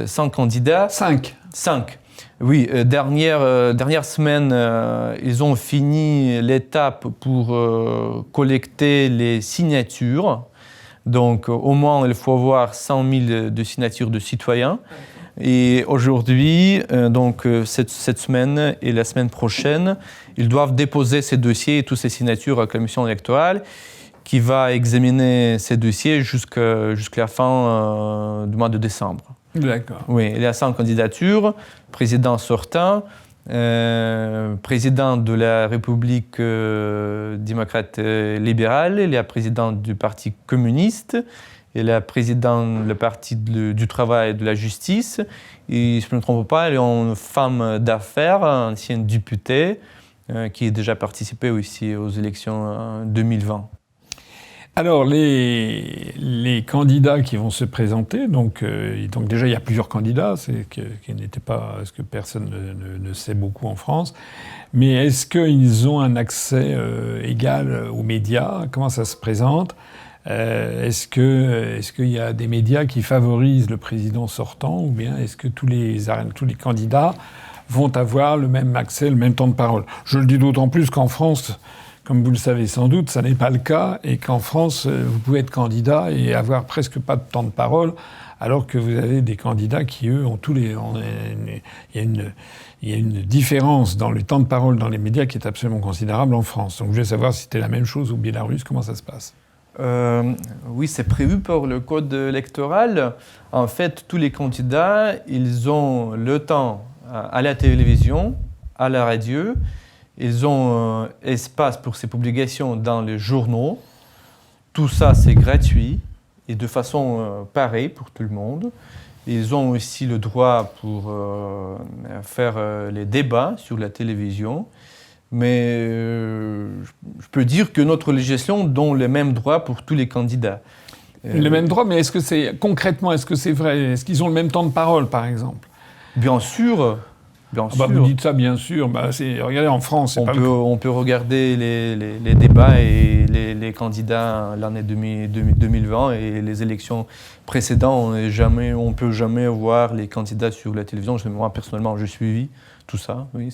100 candidats. 5. Oui, dernière semaine, ils ont fini l'étape pour collecter les signatures. Donc, au moins, il faut avoir 100 000 de signatures de citoyens. Et aujourd'hui, cette semaine et la semaine prochaine, ils doivent déposer ces dossiers et toutes ces signatures à la commission électorale qui va examiner ces dossiers jusqu'à la fin du mois de décembre. D'accord. Oui, il y a 100 candidatures, président sortant, président de la République démocrate libérale, il y a président du Parti communiste, il y a président du Parti du travail et de la justice, et si je ne me trompe pas, il y a une femme d'affaires, ancienne députée, qui a déjà participé aussi aux élections 2020. Alors, les candidats qui vont se présenter, donc déjà il y a plusieurs candidats, qui n'étaient pas, ce que personne ne sait beaucoup en France, mais est-ce qu'ils ont un accès égal aux médias? Comment ça se présente? Est-ce qu'il y a des médias qui favorisent le président sortant, ou bien est-ce que tous les candidats vont avoir le même accès, le même temps de parole? Je le dis d'autant plus qu'en France, comme vous le savez sans doute, ça n'est pas le cas, et qu'en France, vous pouvez être candidat et avoir presque pas de temps de parole, alors que vous avez des candidats qui, eux, ont il y a une différence dans le temps de parole dans les médias qui est absolument considérable en France. Donc je voulais savoir si c'était la même chose au Bélarus, comment ça se passe? Oui, c'est prévu par le code électoral. En fait, tous les candidats, ils ont le temps à la télévision, à la radio. Ils ont espace pour ces publications dans les journaux. Tout ça, c'est gratuit et de façon pareille pour tout le monde. Ils ont aussi le droit pour faire les débats sur la télévision. Mais je peux dire que notre législation donne les mêmes droits pour tous les candidats. Les mêmes droits, mais concrètement, est-ce que c'est vrai? Est-ce qu'ils ont le même temps de parole, par exemple? Bien sûr. Vous dites ça, bien sûr. Regardez, en France, on peut regarder les débats et les candidats l'année 2020 et les élections précédentes. On ne peut jamais voir les candidats sur la télévision. Moi, personnellement, j'ai suivi tout ça. Oui,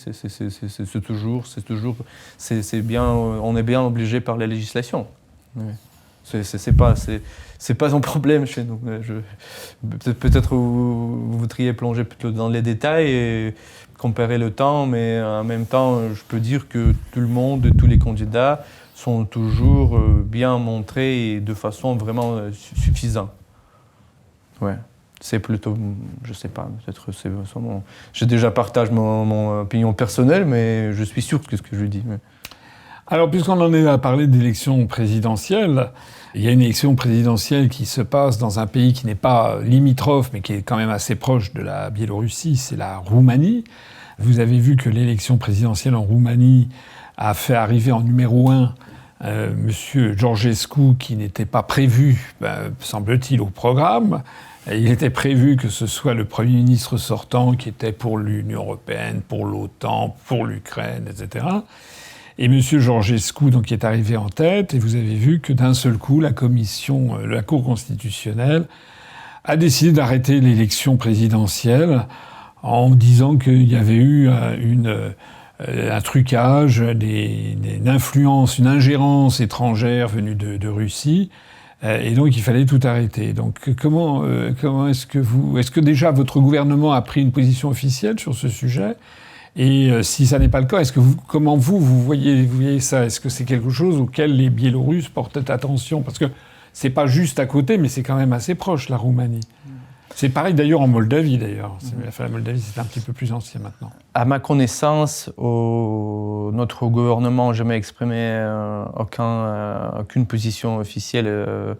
c'est bien. On est bien obligé par la législation. Oui. C'est pas un problème chez nous. Peut-être vous voudriez plonger plutôt dans les détails et comparer le temps, mais en même temps, je peux dire que tout le monde, tous les candidats sont toujours bien montrés et de façon vraiment suffisante. Ouais. C'est plutôt, je sais pas, peut-être j'ai déjà partagé mon opinion personnelle, mais je suis sûr de ce que je dis. Mais... Alors, puisqu'on en est à parler d'élections présidentielles, il y a une élection présidentielle qui se passe dans un pays qui n'est pas limitrophe, mais qui est quand même assez proche de la Biélorussie, c'est la Roumanie. Vous avez vu que l'élection présidentielle en Roumanie a fait arriver en numéro 1 Monsieur Georgescu, qui n'était pas prévu, semble-t-il, au programme. Il était prévu que ce soit le Premier ministre sortant qui était pour l'Union européenne, pour l'OTAN, pour l'Ukraine, etc. Et M. Georgescu, donc, qui est arrivé en tête, et vous avez vu que d'un seul coup, la Cour constitutionnelle a décidé d'arrêter l'élection présidentielle en disant qu'il y avait eu un trucage, une influence, une ingérence étrangère venue de Russie, et donc il fallait tout arrêter. Donc comment est-ce que déjà votre gouvernement a pris une position officielle sur ce sujet ? Et si ça n'est pas le cas, comment vous voyez ça ? Est-ce que c'est quelque chose auquel les Biélorusses portent attention ? Parce que c'est pas juste à côté, mais c'est quand même assez proche, la Roumanie. C'est pareil d'ailleurs en Moldavie, d'ailleurs. La Moldavie, c'est un petit peu plus ancien maintenant. À ma connaissance, notre gouvernement n'a jamais exprimé aucune position officielle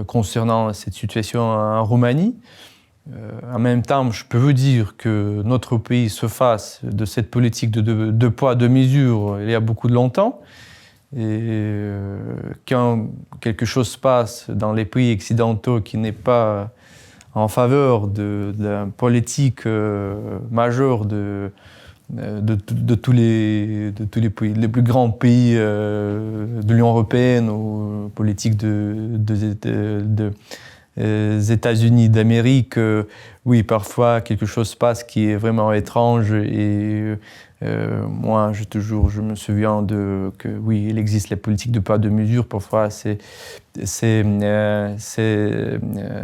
concernant cette situation en Roumanie. En même temps, je peux vous dire que notre pays se fasse de cette politique de deux poids, deux mesures il y a beaucoup de longtemps. Et quand quelque chose se passe dans les pays occidentaux qui n'est pas en faveur de la politique majeure de tous les pays, les plus grands pays de l'Union européenne ou politique des États-Unis d'Amérique, oui, parfois quelque chose se passe qui est vraiment étrange et moi, je me souviens que oui, il existe la politique de poids de mesure. Parfois, ces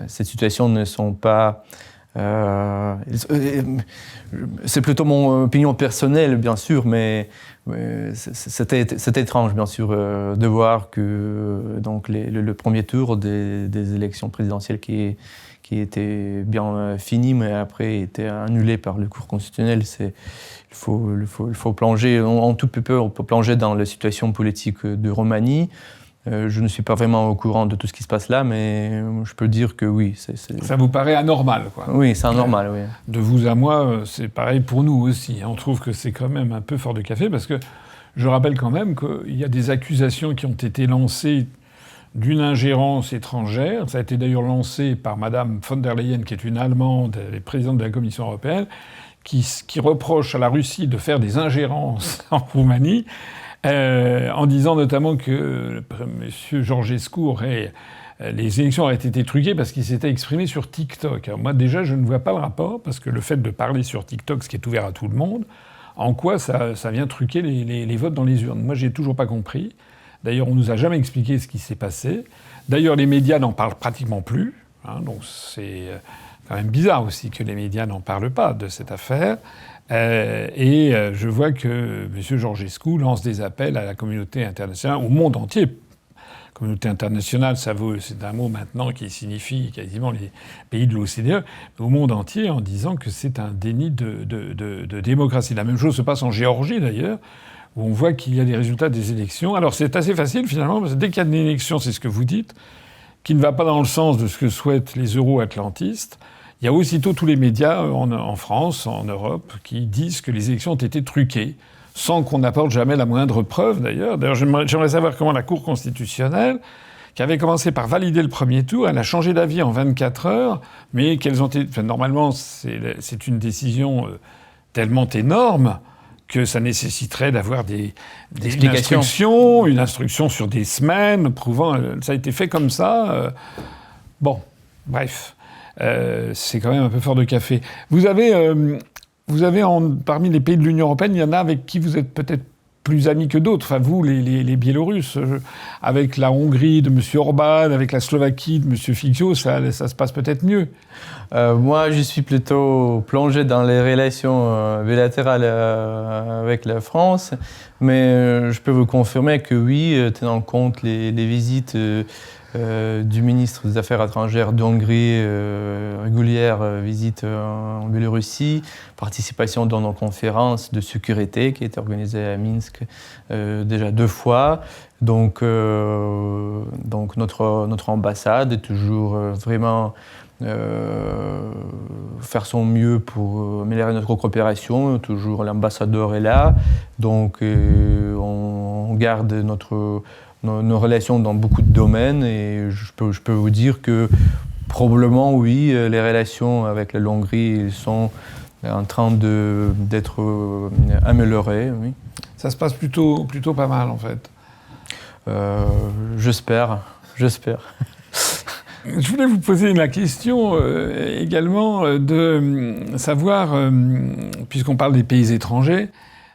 situations ne sont pas. C'est plutôt mon opinion personnelle, bien sûr, mais c'était étrange, bien sûr, de voir que donc le premier tour des élections présidentielles qui était bien fini, mais après était annulé par le Cour constitutionnel. Il faut plonger, on peut plonger dans la situation politique de Roumanie. Je ne suis pas vraiment au courant de tout ce qui se passe là, mais je peux dire que oui. Ça vous paraît anormal, quoi. Oui, c'est anormal, oui. De vous à moi, c'est pareil pour nous aussi. On trouve que c'est quand même un peu fort de café, parce que je rappelle quand même qu'il y a des accusations qui ont été lancées d'une ingérence étrangère. Ça a été d'ailleurs lancé par Madame von der Leyen, qui est une Allemande, elle est présidente de la Commission européenne, qui reproche à la Russie de faire des ingérences en Roumanie, en disant notamment que M. Georgescu les élections auraient été truquées parce qu'il s'était exprimé sur TikTok. Alors moi, déjà, je ne vois pas le rapport, parce que le fait de parler sur TikTok, ce qui est ouvert à tout le monde, en quoi ça vient truquer les votes dans les urnes. Moi, j'ai toujours pas compris. D'ailleurs, on nous a jamais expliqué ce qui s'est passé. D'ailleurs, les médias n'en parlent pratiquement plus. Donc c'est quand même bizarre aussi que les médias n'en parlent pas de cette affaire. Je vois que M. Georgescu lance des appels à la communauté internationale, au monde entier. Communauté internationale, c'est un mot maintenant qui signifie quasiment les pays de l'OCDE, au monde entier, en disant que c'est un déni de démocratie. La même chose se passe en Géorgie, d'ailleurs, où on voit qu'il y a des résultats des élections. Alors c'est assez facile, finalement, parce que dès qu'il y a une élection, c'est ce que vous dites, qui ne va pas dans le sens de ce que souhaitent les euro-atlantistes, il y a aussitôt tous les médias en France, en Europe, qui disent que les élections ont été truquées, sans qu'on n'apporte jamais la moindre preuve, d'ailleurs. D'ailleurs, j'aimerais savoir comment la Cour constitutionnelle, qui avait commencé par valider le premier tour. Elle a changé d'avis en 24 heures, mais normalement, c'est une décision tellement énorme que ça nécessiterait d'avoir une instruction sur des semaines, prouvant... Ça a été fait comme ça. Bon, bref. C'est quand même un peu fort de café. Vous avez parmi les pays de l'Union européenne, il y en a avec qui vous êtes peut-être plus amis que d'autres. Enfin, vous, les Biélorusses, avec la Hongrie de M. Orban, avec la Slovaquie de M. Fico, ça se passe peut-être mieux. Moi, je suis plutôt plongé dans les relations bilatérales avec la France, mais je peux vous confirmer que oui, tenant compte les visites du ministre des Affaires étrangères d'Hongrie, régulière visite en Biélorussie, participation dans nos conférences de sécurité qui étaient organisées à Minsk déjà 2 fois. Donc notre ambassade est toujours vraiment faire son mieux pour améliorer notre coopération. Toujours l'ambassadeur est là, donc on garde nos relations dans beaucoup de domaines et je peux vous dire que probablement oui, les relations avec la Hongrie sont en train d'être améliorées. Oui. Ça se passe plutôt pas mal en fait. J'espère. Je voulais vous poser la question également de savoir, puisqu'on parle des pays étrangers,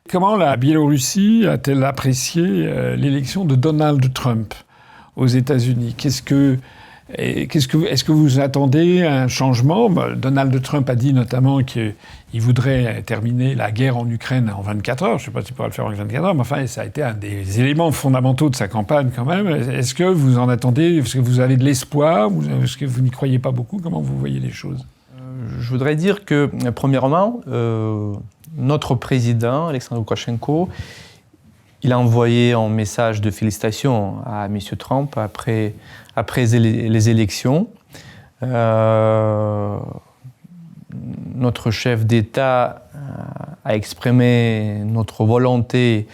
comment la Biélorussie a-t-elle apprécié l'élection de Donald Trump aux États-Unis ? Est-ce que vous attendez un changement ? Donald Trump a dit notamment qu'il voudrait terminer la guerre en Ukraine en 24 heures. Je ne sais pas s'il pourra le faire en 24 heures, mais enfin, ça a été un des éléments fondamentaux de sa campagne quand même. Est-ce que vous en attendez ? Est-ce que vous avez de l'espoir ? Est-ce que vous n'y croyez pas beaucoup ? Comment vous voyez les choses ? Je voudrais dire que, premièrement, notre président, Alexandre Loukachenko, il a envoyé un message de félicitations à M. Trump après les élections. Notre chef d'État a exprimé notre volonté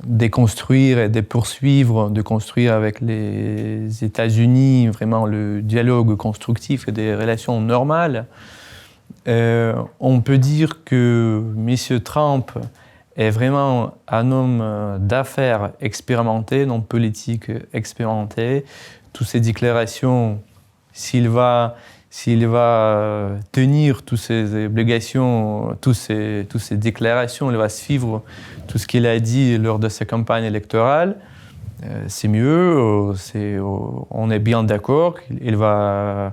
de construire et de poursuivre, de construire avec les États-Unis vraiment le dialogue constructif et des relations normales. On peut dire que M. Trump est vraiment un homme d'affaires expérimenté, un homme politique expérimenté. Toutes ces déclarations, s'il va tenir toutes ses obligations, toutes ces déclarations, il va suivre tout ce qu'il a dit lors de sa campagne électorale, c'est mieux, on est bien d'accord, il va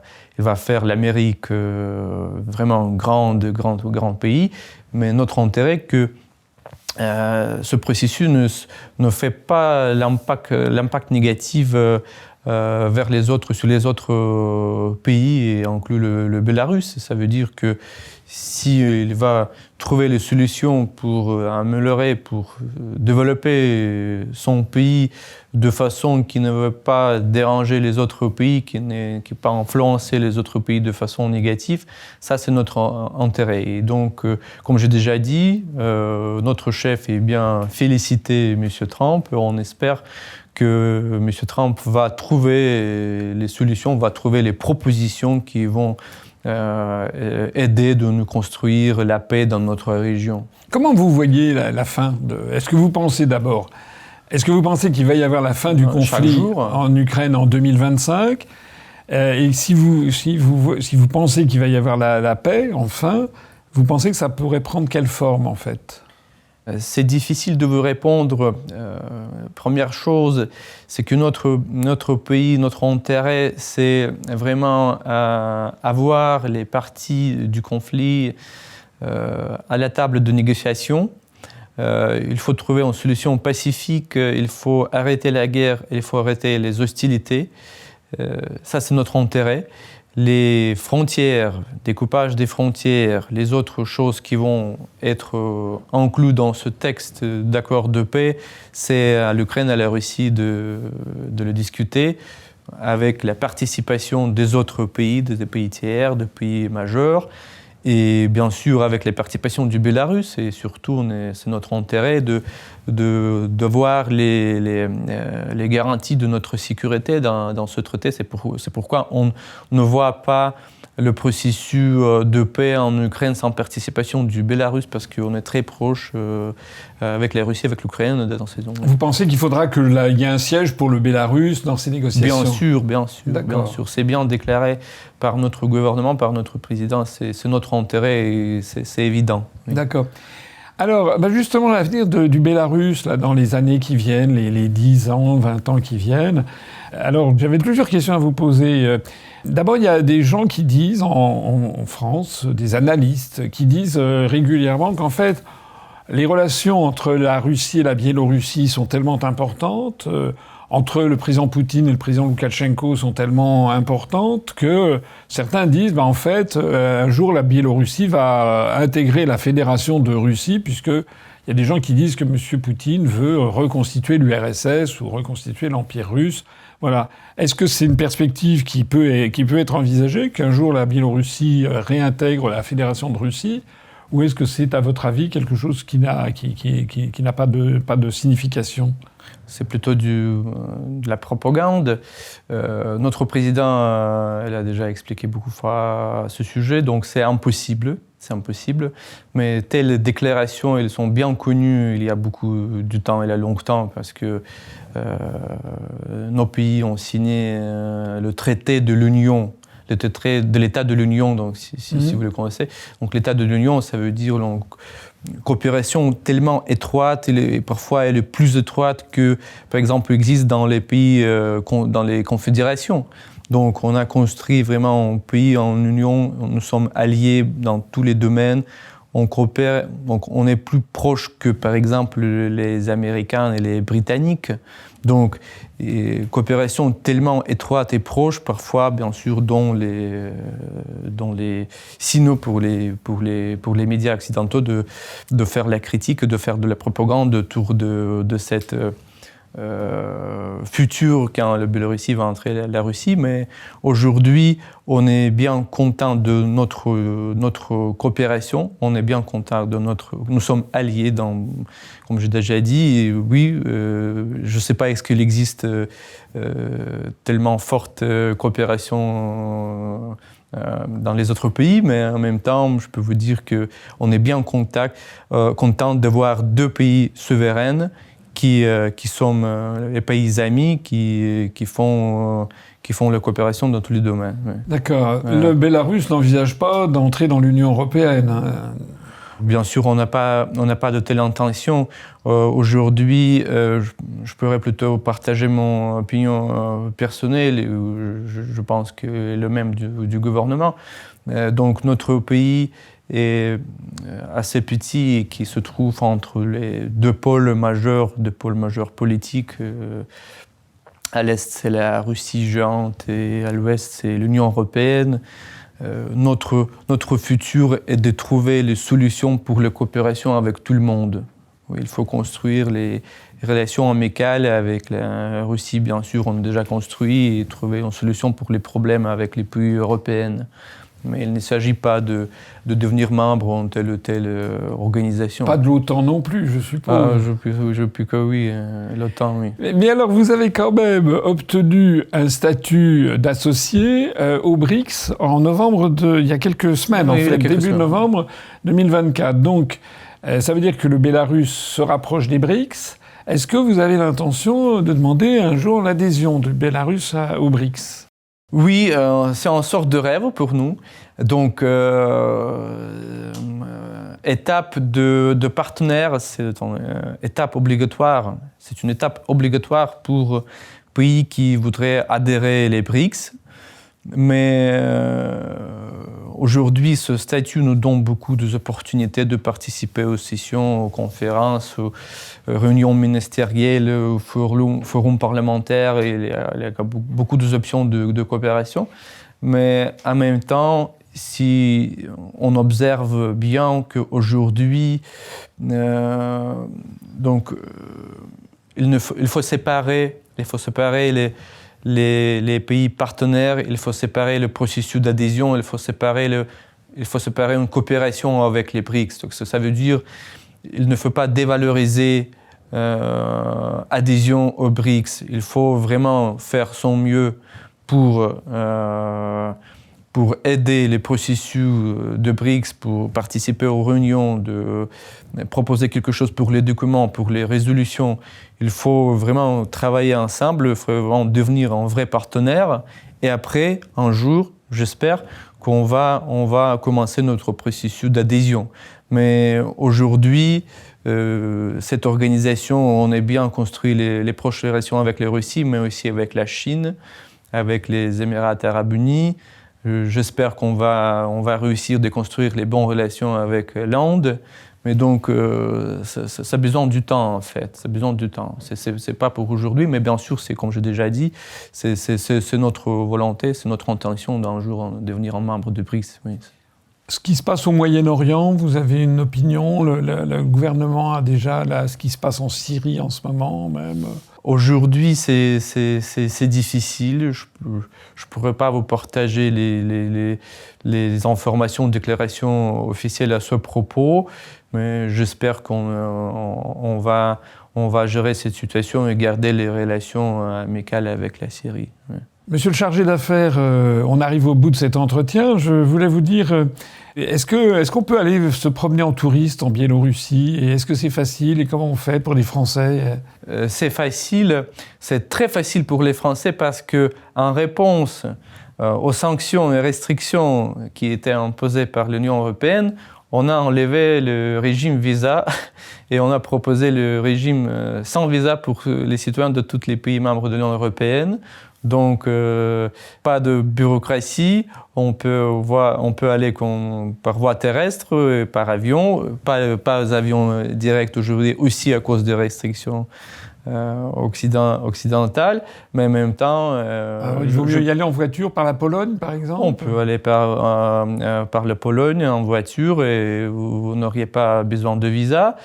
faire l'Amérique vraiment grand pays, mais notre intérêt est que ce processus ne fait pas l'impact négatif vers les autres, sur les autres pays, et inclut le Bélarus. Ça veut dire que s'il va trouver les solutions pour améliorer, pour développer son pays de façon qui ne veut pas déranger les autres pays, qui ne va pas influencer les autres pays de façon négative, ça c'est notre intérêt. Et donc, comme j'ai déjà dit, notre chef est bien félicité M. Trump. On espère que M. Trump va trouver les solutions, va trouver les propositions qui vont aider de nous construire la paix dans notre région. Comment vous voyez la fin Est-ce que vous pensez d'abord, qu'il va y avoir la fin du conflit en Ukraine en 2025 et si vous pensez qu'il va y avoir la paix, enfin, vous pensez que ça pourrait prendre quelle forme en fait ? C'est difficile de vous répondre. Première chose, c'est que notre pays, notre intérêt, c'est vraiment avoir les parties du conflit à la table de négociation. Il faut trouver une solution pacifique, il faut arrêter la guerre, il faut arrêter les hostilités. Ça, c'est notre intérêt. Les frontières, découpage des frontières, les autres choses qui vont être incluses dans ce texte d'accord de paix, c'est à l'Ukraine, à la Russie de le discuter avec la participation des autres pays, des pays tiers, des pays majeurs. Et bien sûr, avec les participations du Bélarus, et surtout, c'est notre intérêt de voir les garanties de notre sécurité dans ce traité. C'est pourquoi on ne voit pas le processus de paix en Ukraine sans participation du Bélarus, parce qu'on est très proche avec la Russie, avec l'Ukraine dans ces zones. Vous pensez qu'il faudra qu'il y ait un siège pour le Bélarus dans ces négociations? Bien sûr. C'est bien déclaré par notre gouvernement, par notre président. C'est notre intérêt et c'est évident. Oui. D'accord. Alors, justement, l'avenir du Bélarus, là, dans les années qui viennent, les 10 ans, 20 ans qui viennent. Alors, j'avais plusieurs questions à vous poser. D'abord, il y a des gens qui disent, en France, des analystes, qui disent régulièrement qu'en fait, les relations entre la Russie et la Biélorussie sont tellement importantes, entre le président Poutine et le président Loukachenko sont tellement importantes que certains disent, en fait, un jour la Biélorussie va intégrer la Fédération de Russie, puisque il y a des gens qui disent que M. Poutine veut reconstituer l'URSS ou reconstituer l'Empire russe. Voilà. Est-ce que c'est une perspective qui peut être envisagée, qu'un jour la Biélorussie réintègre la Fédération de Russie? Ou est-ce que c'est, à votre avis, quelque chose qui n'a pas de signification? C'est plutôt de la propagande. Notre président elle a déjà expliqué beaucoup de fois ce sujet, donc c'est impossible. Mais telles déclarations, elles sont bien connues il y a beaucoup de temps, il y a longtemps, parce que nos pays ont signé le traité de l'Union, le traité de l'État de l'Union, donc si vous le connaissez. Donc l'État de l'Union, ça veut dire une coopération tellement étroite, et parfois elle est plus étroite que, par exemple, existe dans les pays, dans les confédérations. Donc on a construit vraiment un pays en union, nous sommes alliés dans tous les domaines, on coopère, donc on est plus proche que par exemple les Américains et les Britanniques. Donc coopération tellement étroite et proche, parfois bien sûr dans les signaux pour les médias occidentaux de faire la critique, de faire de la propagande autour de cette futur quand la Biélorussie va entrer la Russie, mais aujourd'hui on est bien content de notre coopération, on est bien content nous sommes alliés comme j'ai déjà dit, et oui, je ne sais pas est-ce qu'il existe tellement forte coopération dans les autres pays, mais en même temps, je peux vous dire qu'on est bien content d'avoir deux pays souverains qui sont les pays amis, qui font la coopération dans tous les domaines. Oui. D'accord. Le Bélarus n'envisage pas d'entrer dans l'Union européenne. Bien sûr, on n'a pas de telle intention. Aujourd'hui, je pourrais plutôt partager mon opinion personnelle. Je pense que le même du gouvernement. Donc notre pays est assez petit et qui se trouve entre les deux pôles majeurs politiques. À l'est, c'est la Russie géante et à l'ouest, c'est l'Union européenne. Notre futur est de trouver les solutions pour la coopération avec tout le monde. Il faut construire les relations amicales avec la Russie, bien sûr, on a déjà construit, et trouver une solution pour les problèmes avec les pays européens. Mais il ne s'agit pas de devenir membre en telle ou telle organisation. Pas de l'OTAN non plus, je suppose. Je puis que oui, l'OTAN, oui. Mais alors, vous avez quand même obtenu un statut d'associé au BRICS en novembre il y a quelques semaines, oui, début novembre 2024. Donc, ça veut dire que le Bélarus se rapproche des BRICS. Est-ce que vous avez l'intention de demander un jour l'adhésion du Bélarus au BRICS ? Oui, c'est une sorte de rêve pour nous. Donc, étape de partenaire, c'est une étape obligatoire. C'est une étape obligatoire pour pays qui voudraient adhérer les BRICS. Mais aujourd'hui, ce statut nous donne beaucoup d'opportunités de participer aux sessions, aux conférences, aux réunions ministérielles, aux forums parlementaires. Il y a beaucoup d'options de coopération. Mais en même temps, si on observe bien qu'aujourd'hui, il faut séparer les pays partenaires, il faut séparer le processus d'adhésion, il faut séparer il faut séparer une coopération avec les BRICS. Donc ça veut dire qu'il ne faut pas dévaloriser adhésion aux BRICS. Il faut vraiment faire son mieux pour aider les processus de BRICS, pour participer aux réunions, de proposer quelque chose pour les documents, pour les résolutions. Il faut vraiment travailler ensemble, il faut vraiment devenir un vrai partenaire. Et après, un jour, j'espère qu'on va commencer notre processus d'adhésion. Mais aujourd'hui, cette organisation, on a bien construit les proches relations avec la Russie, mais aussi avec la Chine, avec les Émirats arabes unis. J'espère qu'on va réussir de construire les bonnes relations avec l'Inde. Mais donc, ça a besoin du temps, en fait. Ça a besoin du temps. C'est pas pour aujourd'hui, mais bien sûr, c'est comme j'ai déjà dit, c'est notre volonté, c'est notre intention d'un jour devenir un membre de BRICS. Oui. Ce qui se passe au Moyen-Orient, vous avez une opinion? Le gouvernement a déjà ce qui se passe en Syrie en ce moment même. Aujourd'hui, c'est difficile. Je ne pourrais pas vous partager les informations, déclarations officielles à ce propos, mais j'espère qu'on va gérer cette situation et garder les relations amicales avec la Syrie. Oui. Monsieur le chargé d'affaires, on arrive au bout de cet entretien. Je voulais vous dire, est-ce qu'on peut aller se promener en touriste en Biélorussie? Et est-ce que c'est facile? Et comment on fait pour les Français? C'est facile. C'est très facile pour les Français parce qu'en réponse aux sanctions et restrictions qui étaient imposées par l'Union européenne, on a enlevé le régime visa et on a proposé le régime sans visa pour les citoyens de tous les pays membres de l'Union européenne. Donc, pas de bureaucratie, on peut aller par voie terrestre, par avion, pas avion direct aujourd'hui, aussi à cause des restrictions occidentales, mais en même temps... il vaut mieux y aller en voiture par la Pologne, par exemple? On peut aller par la Pologne en voiture et vous n'auriez pas besoin de visa.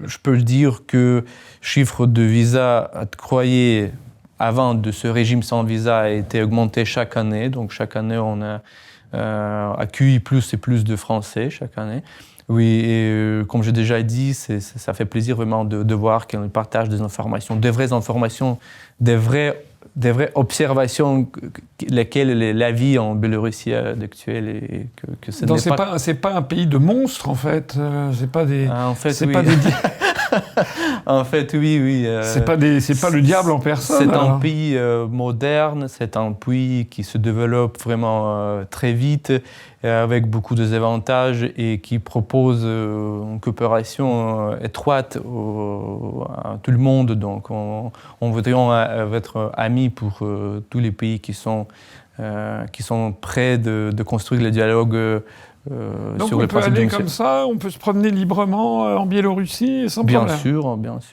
Je peux dire que chiffre de visa, croyez... avant de ce régime sans visa a été augmenté chaque année. Donc chaque année, on a accueilli plus et plus de Français chaque année. Oui, et comme j'ai déjà dit, ça fait plaisir vraiment de voir qu'on partage des informations, des vraies informations, des vraies observations, lesquelles la vie en Biélorussie actuelle et que ce n'est pas... C'est pas un pays de monstres, en fait. C'est pas des... En fait, oui. Pas des... En fait, oui. C'est pas le diable en personne. C'est un pays moderne, c'est un pays qui se développe vraiment très vite, avec beaucoup d'avantages et qui propose une coopération étroite à tout le monde. Donc, on voudrait être amis pour tous les pays qui sont prêts de construire le dialogue. Donc sur on peut aller comme ça, on peut se promener librement en Biélorussie sans problème.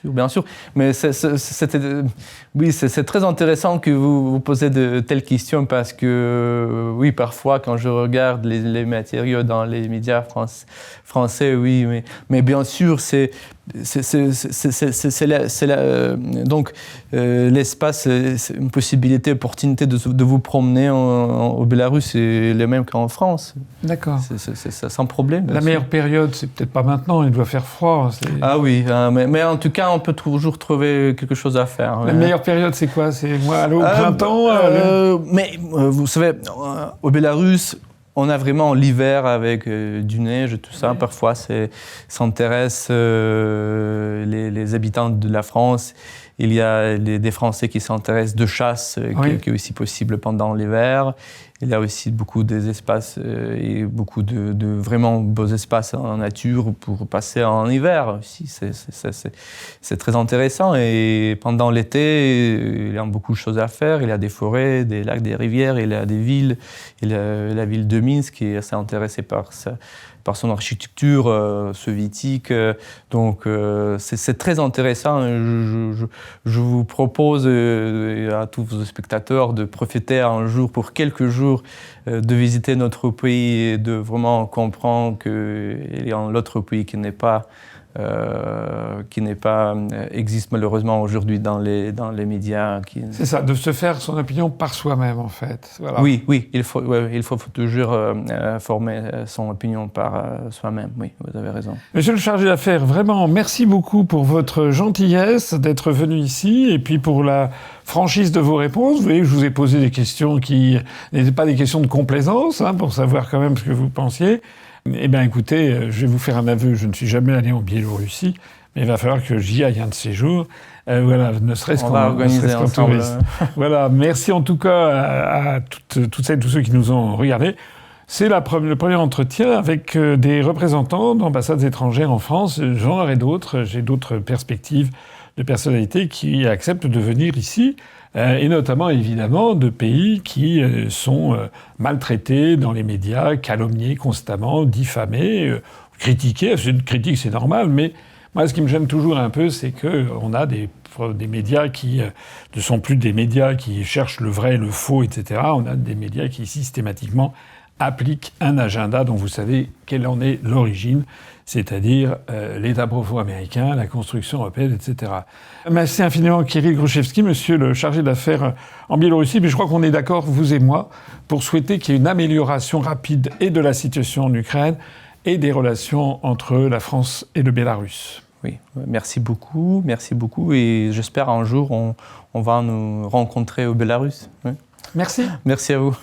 Bien sûr. Mais c'est très intéressant que vous posez de telles questions parce que, oui, parfois, quand je regarde les matériaux dans les médias français, oui, mais bien sûr, donc l'espace, c'est une possibilité, opportunité de vous promener au Bélarus, c'est le même qu'en France. D'accord. C'est sans problème. La meilleure période, c'est peut-être pas maintenant, il doit faire froid. Ah oui, mais en tout cas, on peut toujours trouver quelque chose à faire. La meilleure période, c'est quoi? C'est au printemps Mais vous savez, au Bélarus, on a vraiment l'hiver avec du neige et tout ça. Oui. Parfois, ça intéresse les habitants de la France. Il y a des Français qui s'intéressent de chasse, qui est aussi possible pendant l'hiver. Il y a aussi beaucoup d'espaces et beaucoup de vraiment beaux espaces en nature pour passer en hiver aussi. C'est très intéressant. Et pendant l'été, il y a beaucoup de choses à faire. Il y a des forêts, des lacs, des rivières, il y a des villes. Il y a la ville de Minsk qui est assez intéressée par son architecture soviétique. Donc, c'est très intéressant. Je vous propose à tous vos spectateurs de profiter un jour, pour quelques jours, de visiter notre pays et de vraiment comprendre qu'il y a un autre pays qui n'est pas qui n'est pas existe malheureusement aujourd'hui dans les médias. C'est ça, de se faire son opinion par soi-même en fait. Voilà. Oui, il faut toujours former son opinion par soi-même. Oui, vous avez raison. Monsieur le chargé d'affaires, vraiment merci beaucoup pour votre gentillesse d'être venu ici et puis pour la franchise de vos réponses. Vous voyez que je vous ai posé des questions qui n'étaient pas des questions de complaisance, pour savoir quand même ce que vous pensiez. Eh bien, écoutez, je vais vous faire un aveu. Je ne suis jamais allé en Biélorussie, mais il va falloir que j'y aille un de ces jours. Voilà, ne serait-ce qu'en touriste. Voilà, merci en tout cas à toutes celles et tous ceux qui nous ont regardés. C'est le premier entretien avec des représentants d'ambassades étrangères en France. J'en aurai d'autres. J'ai d'autres perspectives de personnalités qui acceptent de venir ici. Et notamment, évidemment, de pays qui sont maltraités dans les médias, calomniés constamment, diffamés, critiqués. Une critique, c'est normal, mais moi, ce qui me gêne toujours un peu, c'est qu'on a des médias qui ne sont plus des médias qui cherchent le vrai, le faux, etc. On a des médias qui systématiquement appliquent un agenda dont vous savez quelle en est l'origine, c'est-à-dire l'État profond américain, la construction européenne, etc. Merci infiniment Kirill Grushevski, monsieur le chargé d'affaires en Biélorussie. Mais je crois qu'on est d'accord, vous et moi, pour souhaiter qu'il y ait une amélioration rapide et de la situation en Ukraine et des relations entre la France et le Bélarus. Oui, merci beaucoup, et j'espère un jour on va nous rencontrer au Bélarus. Oui. Merci. Merci à vous.